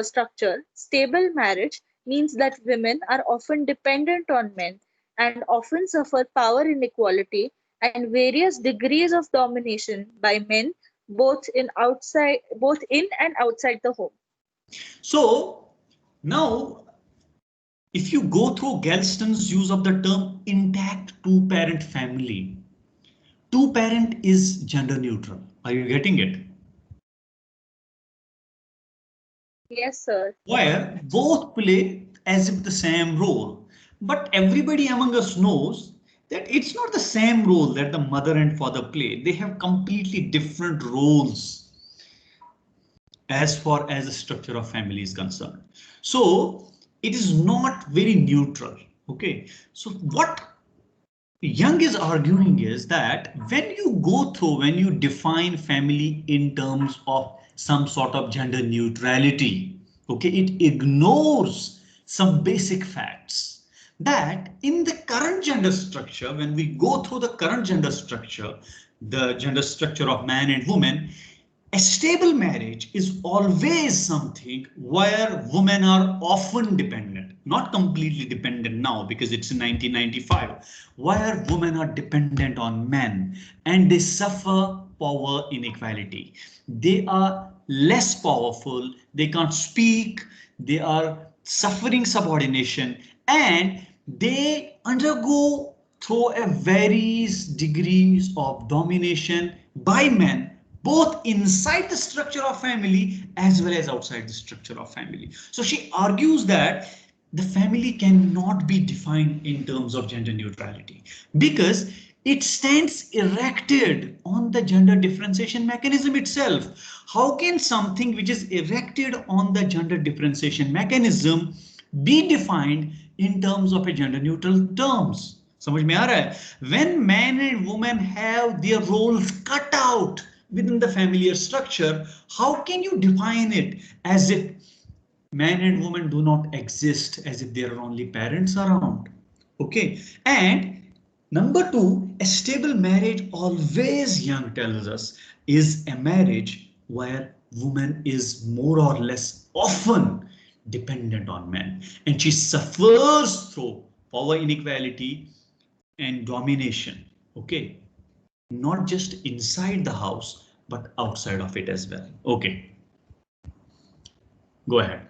structure, stable marriage means that women are often dependent on men and often suffer power inequality and various degrees of domination by men, both in and outside the home. So now, if you go through Galston's use of the term intact two-parent family, two-parent is gender neutral. Are you getting it? Yes, sir. Where both play as if the same role, but everybody among us knows that it's not the same role that the mother and father play. They have completely different roles as far as the structure of family is concerned. So it is not very neutral. Okay, so what Young is arguing is that when you define family in terms of some sort of gender neutrality, okay, it ignores some basic facts that in the current gender structure, when we go through the current gender structure, the gender structure of man and woman, a stable marriage is always something where women are often dependent, not completely dependent now because it's in 1995, where women are dependent on men and they suffer power inequality. They are less powerful, they can't speak, they are suffering subordination, and they undergo through a various degrees of domination by men, both inside the structure of family as well as outside the structure of family. So she argues that the family cannot be defined in terms of gender neutrality because it stands erected on the gender differentiation mechanism itself. How can something which is erected on the gender differentiation mechanism be defined in terms of a gender neutral terms? समझ में आ रहा है? When man and woman have their roles cut out within the familiar structure, how can you define it as if man and woman do not exist, as if there are only parents around? Okay, and number two, a stable marriage always, Young tells us, is a marriage where woman is more or less often dependent on men, and she suffers through power inequality and domination. Okay, not just inside the house, but outside of it as well. Okay, go ahead.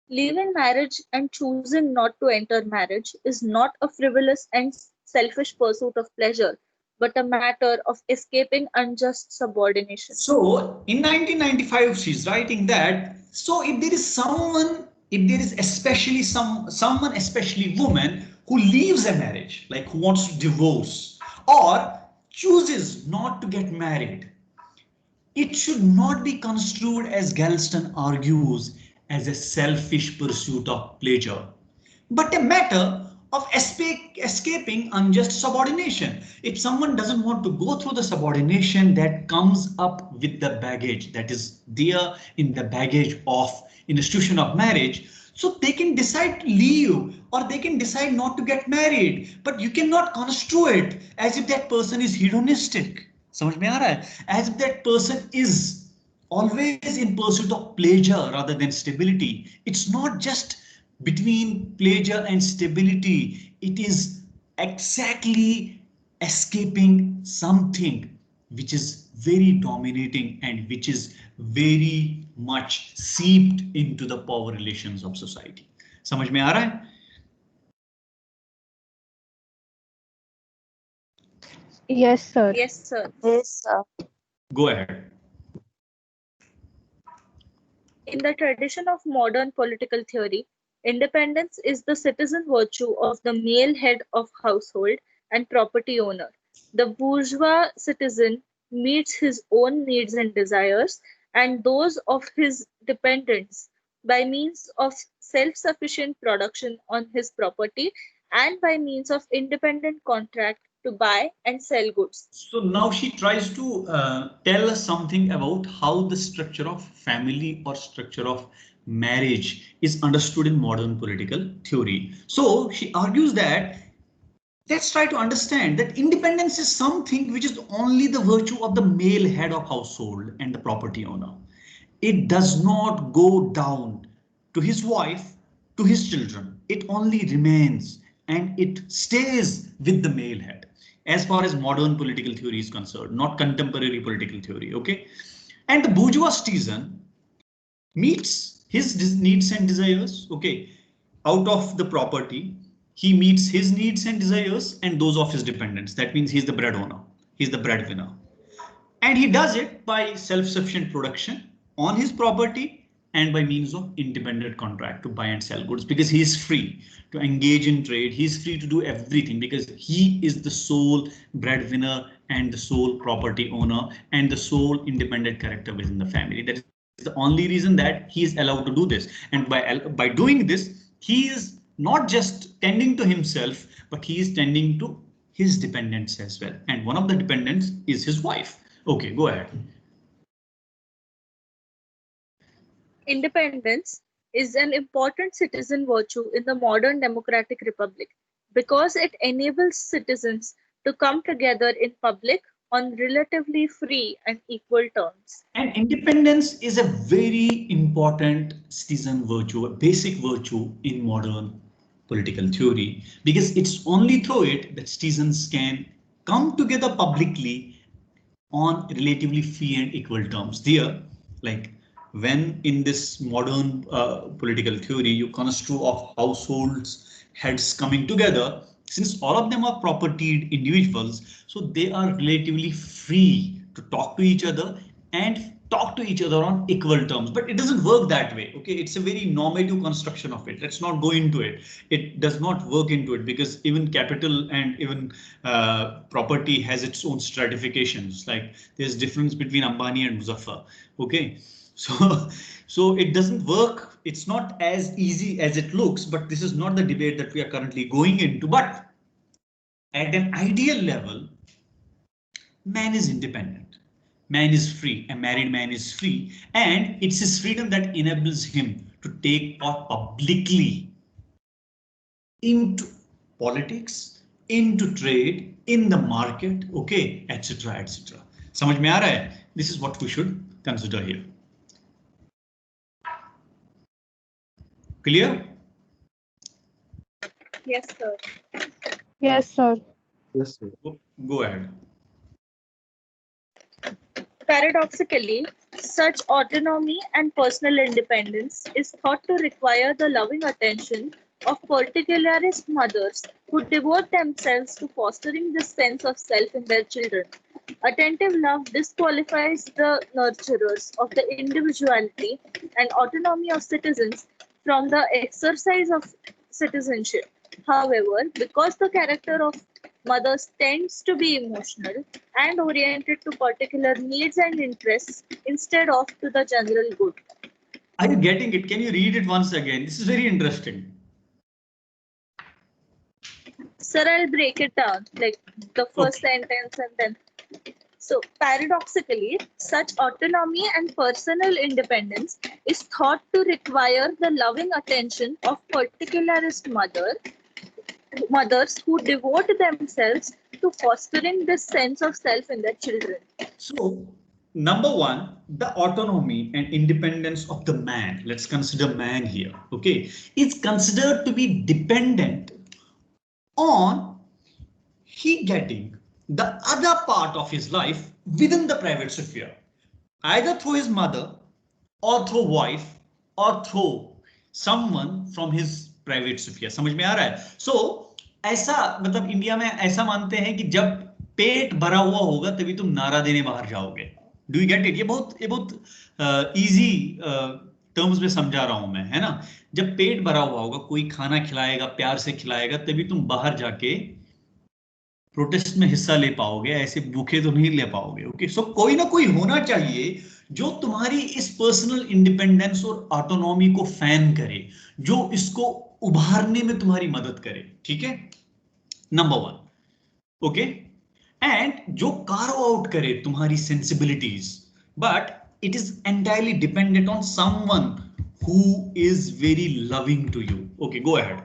Leaving marriage and choosing not to enter marriage is not a frivolous and selfish pursuit of pleasure, but a matter of escaping unjust subordination. So in 1995, she's writing that, so if there is someone, if there is especially someone, especially woman, who leaves a marriage, like who wants to divorce or chooses not to get married, it should not be construed, as Galston argues, as a selfish pursuit of pleasure, but a matter of escaping unjust subordination. If someone doesn't want to go through the subordination that comes up with the baggage that is there in the baggage of institution of marriage, so they can decide to leave or they can decide not to get married, but you cannot construe it as if that person is hedonistic. समझ में आ रहा है? As if that person is always in pursuit of pleasure rather than stability. It's not just between pleasure and stability. It is exactly escaping something which is very dominating and which is very much seeped into the power relations of society. समझ में आ रहा है? Yes, sir. Yes, sir. Yes, sir. Go ahead. In the tradition of modern political theory, independence is the citizen virtue of the male head of household and property owner. The bourgeois citizen meets his own needs and desires and those of his dependents by means of self-sufficient production on his property and by means of independent contract to buy and sell goods. So now she tries to tell us something about how the structure of family or structure of marriage is understood in modern political theory. So she argues that let's try to understand that independence is something which is only the virtue of the male head of household and the property owner. It does not go down to his wife, to his children. It only remains and it stays with the male head. As far as modern political theory is concerned, not contemporary political theory, okay? And the bourgeois citizen meets his needs and desires, okay? Out of the property, he meets his needs and desires and those of his dependents. That means he's the breadwinner, he's the breadwinner. And he does it by self-sufficient production on his property and by means of independent contract to buy and sell goods, because he is free to engage in trade. He's free to do everything because he is the sole breadwinner and the sole property owner and the sole independent character within the family. That is the only reason that he is allowed to do this. And by doing this, he is not just tending to himself, but he is tending to his dependents as well. And one of the dependents is his wife. Okay, go ahead. Independence is an important citizen virtue in the modern democratic republic because it enables citizens to come together in public on relatively free and equal terms. And independence is a very important citizen virtue, a basic virtue in modern political theory, because it's only through it that citizens can come together publicly on relatively free and equal terms. There, like when in this modern political theory, you construe of households heads coming together, since all of them are propertied individuals, so they are relatively free to talk to each other and talk to each other on equal terms. But it doesn't work that way. Okay, it's a very normative construction of it. Let's not go into it. It does not work into it because even capital and even property has its own stratifications. Like there's difference between Ambani and Muzaffar. Okay, so it doesn't work. It's not as easy as it looks, but this is not the debate that we are currently going into. But at an ideal level, man is independent. Man is free. A married man is free, and it's his freedom that enables him to take part publicly into politics, into trade, in the market, okay, etc., etc. समझ में आ रहा है? This is what we should consider here. Clear? Yes, sir. Yes, sir. Yes, sir. Go ahead. Paradoxically, such autonomy and personal independence is thought to require the loving attention of particularist mothers who devote themselves to fostering this sense of self in their children. Attentive love disqualifies the nurturers of the individuality and autonomy of citizens from the exercise of citizenship. However, because the character of mothers tends to be emotional and oriented to particular needs and interests instead of to the general good. Are you getting it? Can you read it once again? This is very interesting. Sir, I'll break it down, like the first sentence and then. So paradoxically, such autonomy and personal independence is thought to require the loving attention of particularist mothers who devote themselves to fostering this sense of self in their children. So, number one, the autonomy and independence of the man, let's consider man here, okay, is considered to be dependent on he getting the other part of his life within the private sphere, either through his mother or through wife or through someone from his private sphere. समझ में आ रहा है? So ऐसा मतलब India में ऐसा मानते हैं कि जब पेट भरा हुआ होगा तभी तुम नारा देने बाहर जाओगे. Do you get it? ये बहुत easy टर्म्स में समझा रहा हूं मैं, है ना? जब पेट भरा हुआ होगा, कोई खाना खिलाएगा, प्यार से खिलाएगा, तभी तुम बाहर जाके प्रोटेस्ट में हिस्सा ले पाओगे, ऐसे भूखे तो नहीं ले पाओगे. ओके, सो कोई ना कोई होना चाहिए जो तुम्हारी इस पर्सनल इंडिपेंडेंस और ऑटोनॉमी को फैन करे, जो इसको उभारने में तुम्हारी मदद करे. ठीक है, नंबर वन. ओके, एंड जो कार्व आउट करे तुम्हारी sensibilities, but it is entirely dependent on someone who is very loving to you. Okay, go ahead.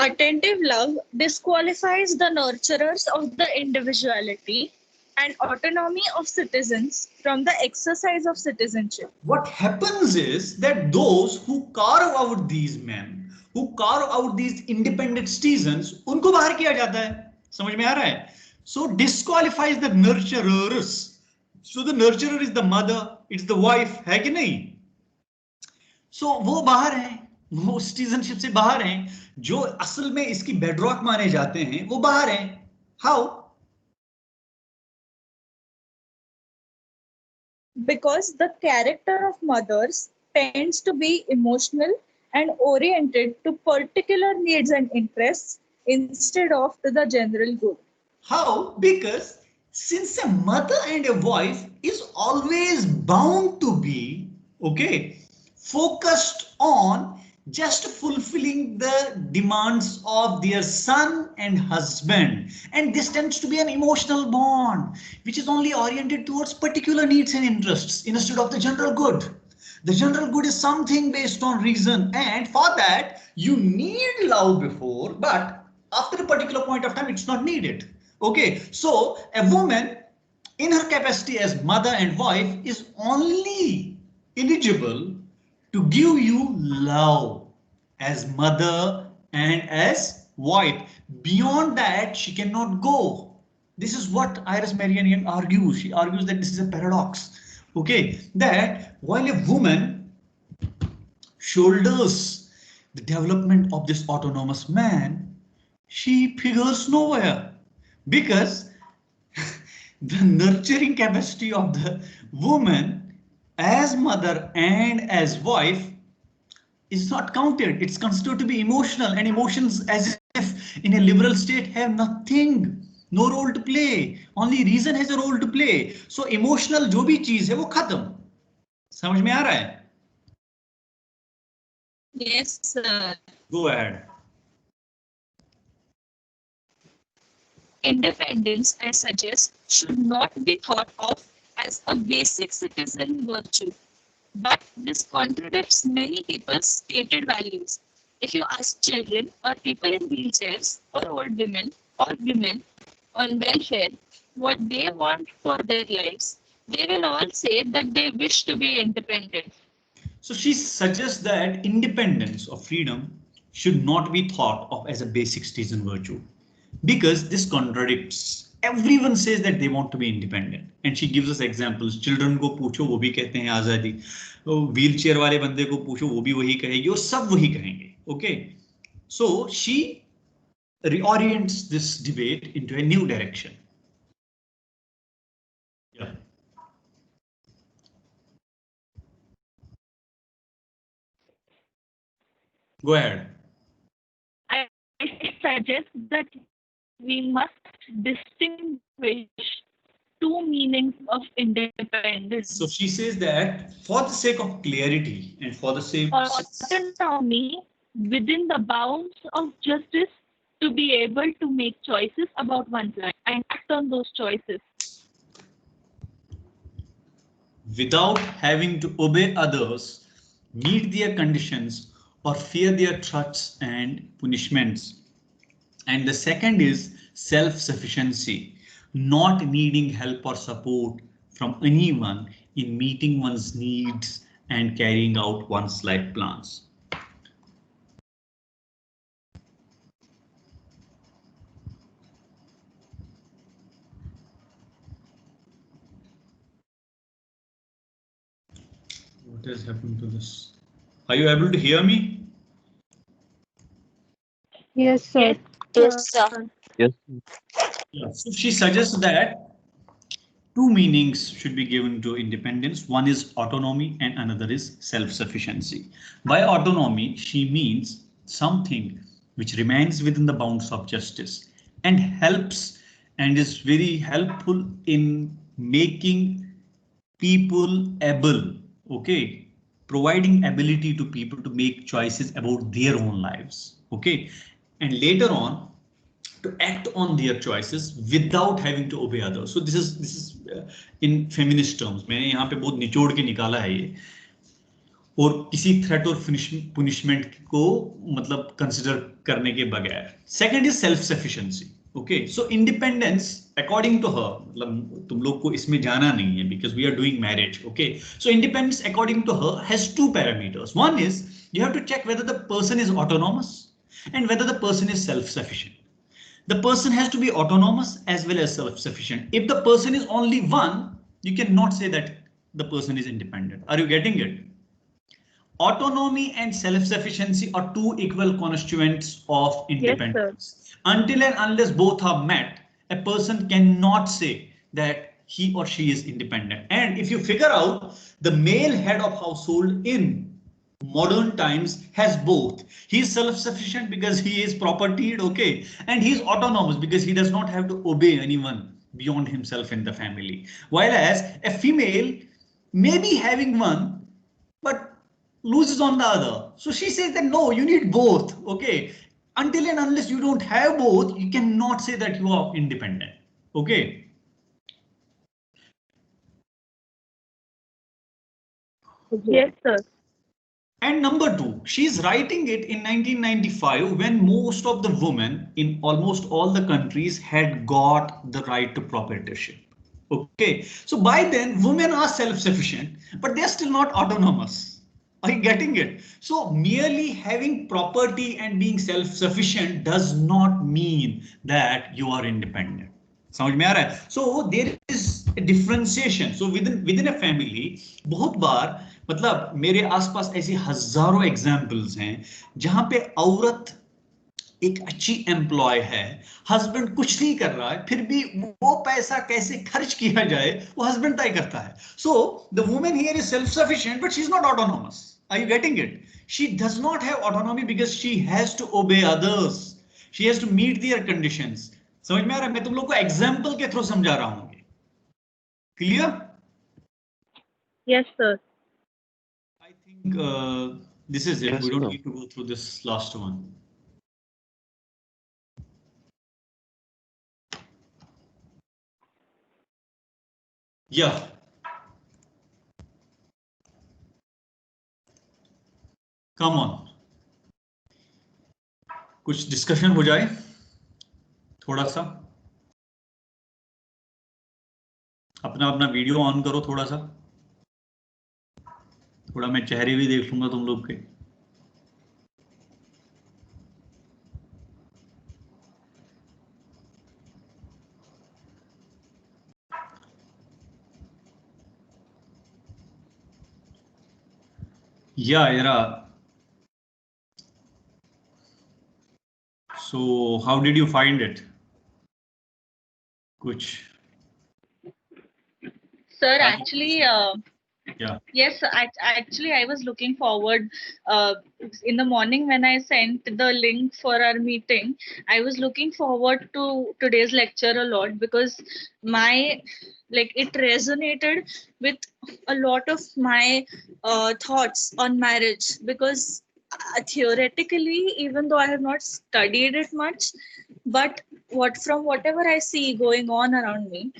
Attentive love disqualifies the nurturers of the individuality and autonomy of citizens from the exercise of citizenship. What happens is that those who carve out these men, who carve out these independent citizens, उनको बाहर किया जाता है. समझ में आ रहा है? So disqualifies the nurturers. So the nurturer is the mother, it's the wife, है कि नहीं? So वो बाहर हैं, वो सिटीजनशिप से बाहर हैं. जो असल में इसकी बेडरॉक माने जाते हैं वो बाहर हैं. How? Because the character of mothers tends to be emotional and oriented to particular needs and interests instead of to the general good. How? Because since a mother and a wife is always bound to be, okay, focused on just fulfilling the demands of their son and husband, and this tends to be an emotional bond which is only oriented towards particular needs and interests instead of the general good. The general good is something based on reason, and for that you need love before, but after a particular point of time it's not needed. Okay, so a woman in her capacity as mother and wife is only eligible to give you love as mother and as wife. Beyond that, she cannot go. This is what Iris Marianian argues. She argues that this is a paradox. Okay, that while a woman shoulders the development of this autonomous man, she figures nowhere because the nurturing capacity of the woman as mother and as wife is not counted. It's considered to be emotional, and emotions as if in a liberal state have nothing, no role to play. Only reason has a role to play. So emotional जो भी चीज है वो खत्म. समझ में आ रहा है? Yes, sir. Go ahead. Independence, I suggest, should not be thought of as a basic citizen virtue, but this contradicts many people's stated values. If you ask children or people in wheelchairs or old women on welfare what they want for their lives, they will all say that they wish to be independent. So she suggests that independence or freedom should not be thought of as a basic citizen virtue, because this contradicts. Everyone says that they want to be independent, and she gives us examples. Children को पूछो वो भी कहते हैं आजादी, wheelchair वाले बंदे को पूछो वो भी वही कहेगी और सब वही कहेंगे. Okay, so she reorients this debate into a new direction. Yeah. Go ahead. I suggest that we must distinguish two meanings of independence. So she says that for the sake of clarity and for the sake autonomy within the bounds of justice to be able to make choices about one's life and act on those choices. Without having to obey others, meet their conditions, or fear their threats and punishments. And the second is self-sufficiency, not needing help or support from anyone in meeting one's needs and carrying out one's life plans. What has happened to this? Are you able to hear me? Yes, sir. Yes, sir. Yes. Yeah. So she suggests that two meanings should be given to independence. One is autonomy and another is self-sufficiency. By autonomy, she means something which remains within the bounds of justice and helps and is very helpful in making people able, okay, providing ability to people to make choices about their own lives, okay, and later on to act on their choices without having to obey others. So this is in feminist terms. मैंने यहाँ पे बहुत निचोड़ के निकाला है ये, और किसी थ्रेट और पुनिशमेंट को मतलब कंसिडर करने के बगैर. Second is self sufficiency. Okay, so independence according to her, मतलब तुम लोग को इसमें जाना नहीं है because we are doing marriage. Okay, so independence according to her has two parameters. One is you have to check whether the person is autonomous and whether the person is self-sufficient. The person has to be autonomous as well as self-sufficient. If the person is only one, you cannot say that the person is independent. Are you getting it? Autonomy and self-sufficiency are two equal constituents of independence. Yes, until and unless both are met, a person cannot say that he or she is independent. And if you figure out, the male head of household in modern times has both. He is self-sufficient because he is propertied, okay, and he is autonomous because he does not have to obey anyone beyond himself in the family. Whereas a female may be having one, but loses on the other. So she says that no, you need both, okay. Until and unless you don't have both, you cannot say that you are independent, okay. Yes, sir. And number two, she's writing it in 1995 when most of the women in almost all the countries had got the right to proprietorship. Okay, so by then women are self-sufficient, but they're still not autonomous. Are you getting it? So merely having property and being self-sufficient does not mean that you are independent. समझ में आ रहा है? So there is a differentiation. So within a family, बहुत बार मतलब मेरे आसपास ऐसी हजारों एग्जाम्पल्स हैं जहां पे औरत एक अच्छी एम्प्लॉय है, हस्बैंड कुछ नहीं कर रहा है, फिर भी वो पैसा कैसे खर्च किया जाए वो हस्बैंड तय करता है. So the woman here is self sufficient but she is not autonomous. Are you getting it? She does not have autonomy because she has to obey others, she has to meet their conditions. समझ में आ रहा है? मैं तुम लोग को example के through समझा रहा हूं. Clear? Yes, sir. This is it. Yes, we don't sir. need to go through this last one. Yeah. Come on. कुछ डिस्कशन हो जाए थोड़ा सा. अपना अपना वीडियो ऑन करो थोड़ा सा. थोड़ा मैं चेहरे भी देख लूंगा तुम लोग के. Yeah, Ira. So how did you find it? Kuch. Sir, actually, Yeah. yes, actually, I was looking forward in the morning when I sent the link for our meeting. I was looking forward to today's lecture a lot because it resonated with a lot of my thoughts on marriage, because theoretically, even though I have not studied it much, but from whatever I see going on around me,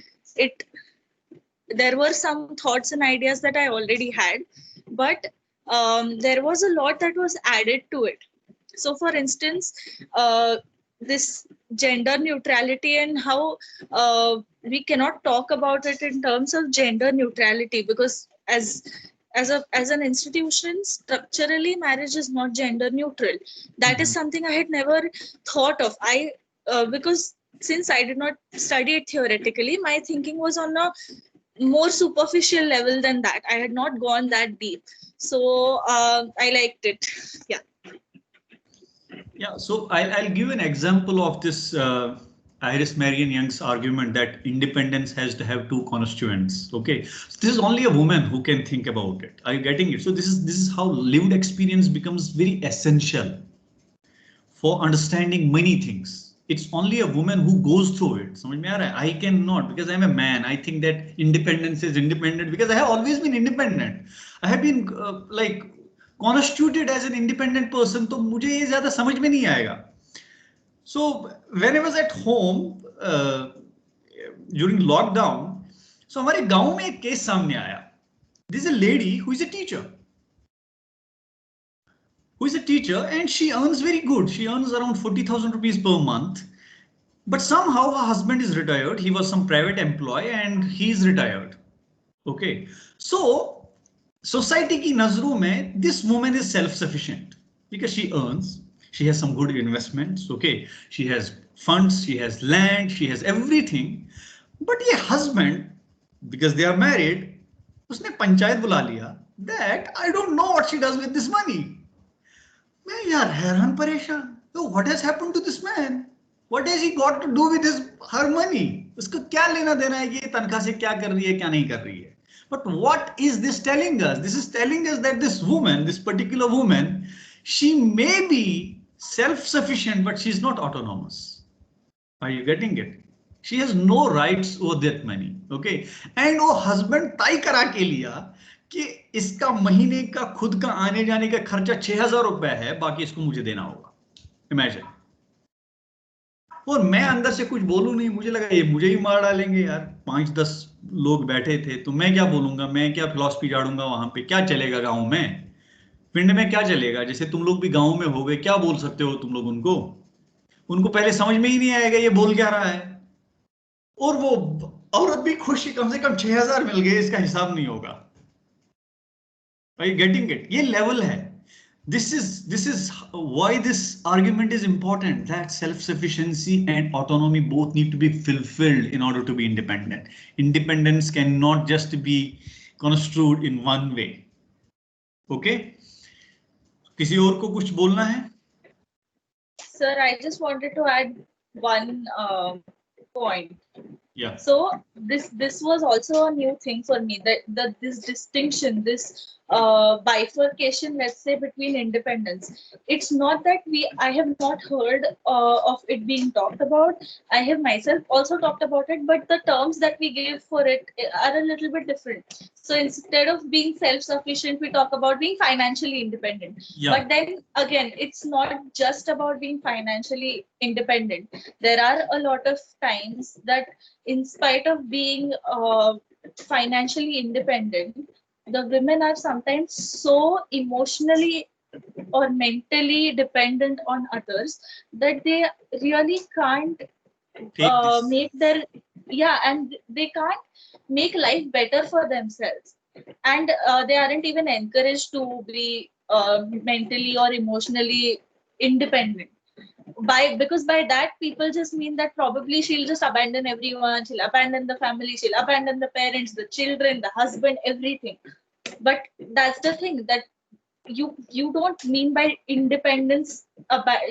there were some thoughts and ideas that I already had, but there was a lot that was added to it. So, for instance, this gender neutrality and how we cannot talk about it in terms of gender neutrality, because as an institution, structurally, marriage is not gender neutral. That is something I had never thought of. Because since I did not study it theoretically, my thinking was on a more superficial level than that. I had not gone that deep. So I liked it. Yeah. Yeah, so I'll give an example of this Iris Marion Young's argument that independence has to have two constituents. Okay, so this is only a woman who can think about it. Are you getting it? So this is how lived experience becomes very essential for understanding many things. It's only a woman who goes through it. So I cannot, because I'm a man. I think that independence is independent because I have always been independent. I have been constituted as an independent person. तो मुझे ये ज़्यादा समझ में नहीं आएगा. So when I was at home during lockdown, so हमारे गांव में एक केस सामने आया. This is a lady who is a teacher. And she earns very good. She earns around 40,000 rupees per month. But somehow her husband is retired. He was some private employee and he is retired. Okay. So society ki nazron mein, this woman is self-sufficient because she earns. She has some good investments. Okay. She has funds. She has land. She has everything. But ye husband, because they are married, उसने पंचायत बुला लिया that I don't know what she does with this money. मैं यार हैरान परेशान. So what has happened to this man? What has he got to do with her money? उसको क्या लेना देना है कि ये तनख्वाह से क्या कर रही है क्या नहीं कर रही है? But what is this telling us? This is telling us that this woman, this particular woman, she may be self-sufficient, but she's not autonomous. Are you getting it? She has no rights over that money. Okay, and वो husband तय करा के लिया कि इसका महीने का खुद का आने जाने का खर्चा 6,000 रुपए है, बाकी इसको मुझे देना होगा. Imagine. और मैं अंदर से कुछ बोलूं नहीं, मुझे लगा ये मुझे ही मार डालेंगे यार. 5-10 लोग बैठे थे तो मैं क्या बोलूंगा, मैं क्या फिलॉसफी झाड़ूंगा, वहां पे क्या चलेगा गांव में, पिंड में क्या चलेगा. जैसे तुम लोग भी गांव में हो गए, क्या बोल सकते हो तुम लोग उनको पहले समझ में ही नहीं आएगा ये बोल क्या रहा है. और वो औरत भी खुश, कम से कम 6,000 मिल गए, इसका हिसाब नहीं होगा. Are you getting it? ये लेवल है. This is why this argument is important, that self-sufficiency and autonomy both need to be fulfilled in order to be independent. Independence cannot just be construed in one way. Okay? किसी और को कुछ बोलना है? Sir, I just wanted to add one point. Yeah. So this was also a new thing for me, that this distinction, this bifurcation, let's say, between independence. It's not that I have not heard of it being talked about. I have myself also talked about it, but the terms that we give for it are a little bit different. So instead of being self-sufficient, we talk about being financially independent. Yeah. But then again, it's not just about being financially independent. There are a lot of times that in spite of being financially independent, the women are sometimes so emotionally or mentally dependent on others that they really can't make their, and they can't make life better for themselves. And they aren't even encouraged to be mentally or emotionally independent. Because by that people just mean that probably she'll just abandon everyone, she'll abandon the family, she'll abandon the parents, the children, the husband, everything. But that's the thing, that you don't mean by independence,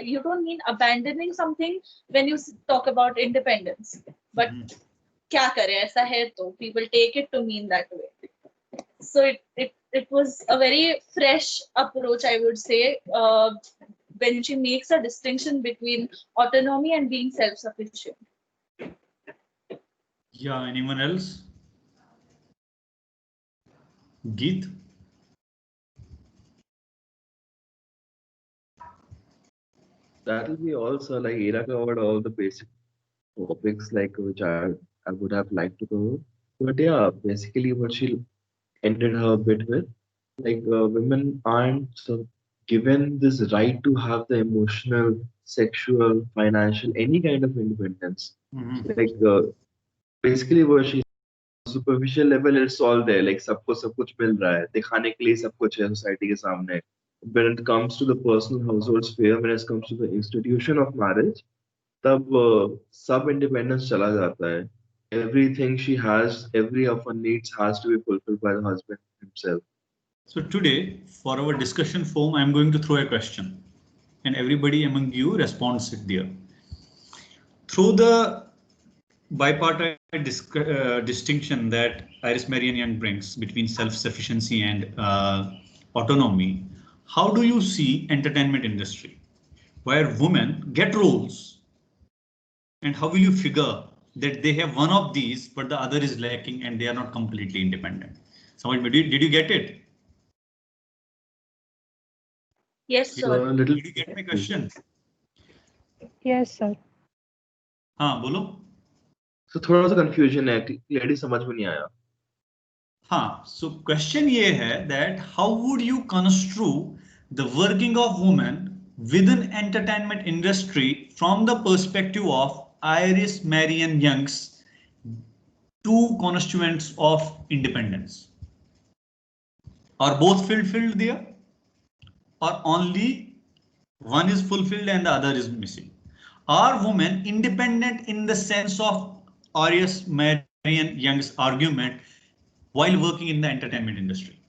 you don't mean abandoning something when you talk about independence. But kya kare, aisa hai to people take it to mean that way. So it was a very fresh approach, I would say, when she makes a distinction between autonomy and being self-sufficient. Yeah, anyone else? Geet? That will be also like Ira covered all the basic topics like which I would have liked to cover. But yeah, basically what she ended her bit with, like women aren't given this right to have the emotional, sexual, financial, any kind of independence. Like basically what she superficial level it's all there, like सबको सब कुछ मिल रहा है, दिखाने के लिए सब कुछ है society के सामने. When it comes to the personal household sphere, when it comes to the institution of marriage, तब सब independence चला जाता है. Everything she has, every of her needs has to be fulfilled by the husband himself. So today, for our discussion forum, I'm going to throw a question, and everybody among you responds it there. Through the bipartite distinction that Iris Marion Young brings between self-sufficiency and autonomy, how do you see entertainment industry where women get roles, and how will you figure that they have one of these but the other is lacking and they are not completely independent? Someone, did you get it? Yes, sir. Did you get my question? Yes, sir. हाँ बोलो. So थोड़ा सा confusion है, clearly समझ में नहीं आया. हाँ, so question ये है that how would you construe the working of women within entertainment industry from the perspective of Iris Marion Young's two constituents of independence? Are both fulfilled there, or only one is fulfilled and the other is missing? Are women independent in the sense of Iris Marion Young's argument while working in the entertainment industry?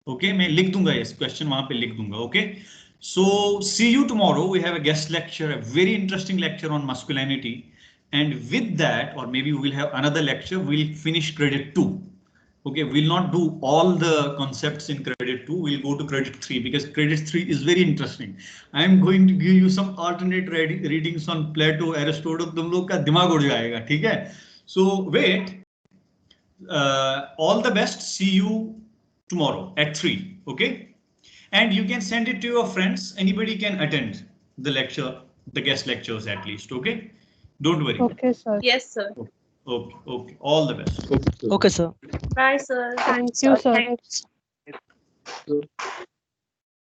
Okay, मैं लिख दूंगा इस question वहां पे लिख दूंगा. Okay, so see you tomorrow. We have a guest lecture, a very interesting lecture on masculinity, and with that, or maybe we'll have another lecture. We'll finish credit 2. Okay, we'll not do all the concepts in credit 2. We'll go to credit 3 because credit 3 is very interesting. I am going to give you some alternate readings on Plato, Aristotle. तुम लोग का दिमाग उड़ जाएगा, ठीक है? So wait. All the best. See you tomorrow at 3. Okay, and you can send it to your friends. Anybody can attend the lecture, the guest lectures at least. Okay, don't worry. Okay, sir. Yes, sir. Okay, all the best. Okay, sir. Bye, sir. Thank you, sir. Thanks.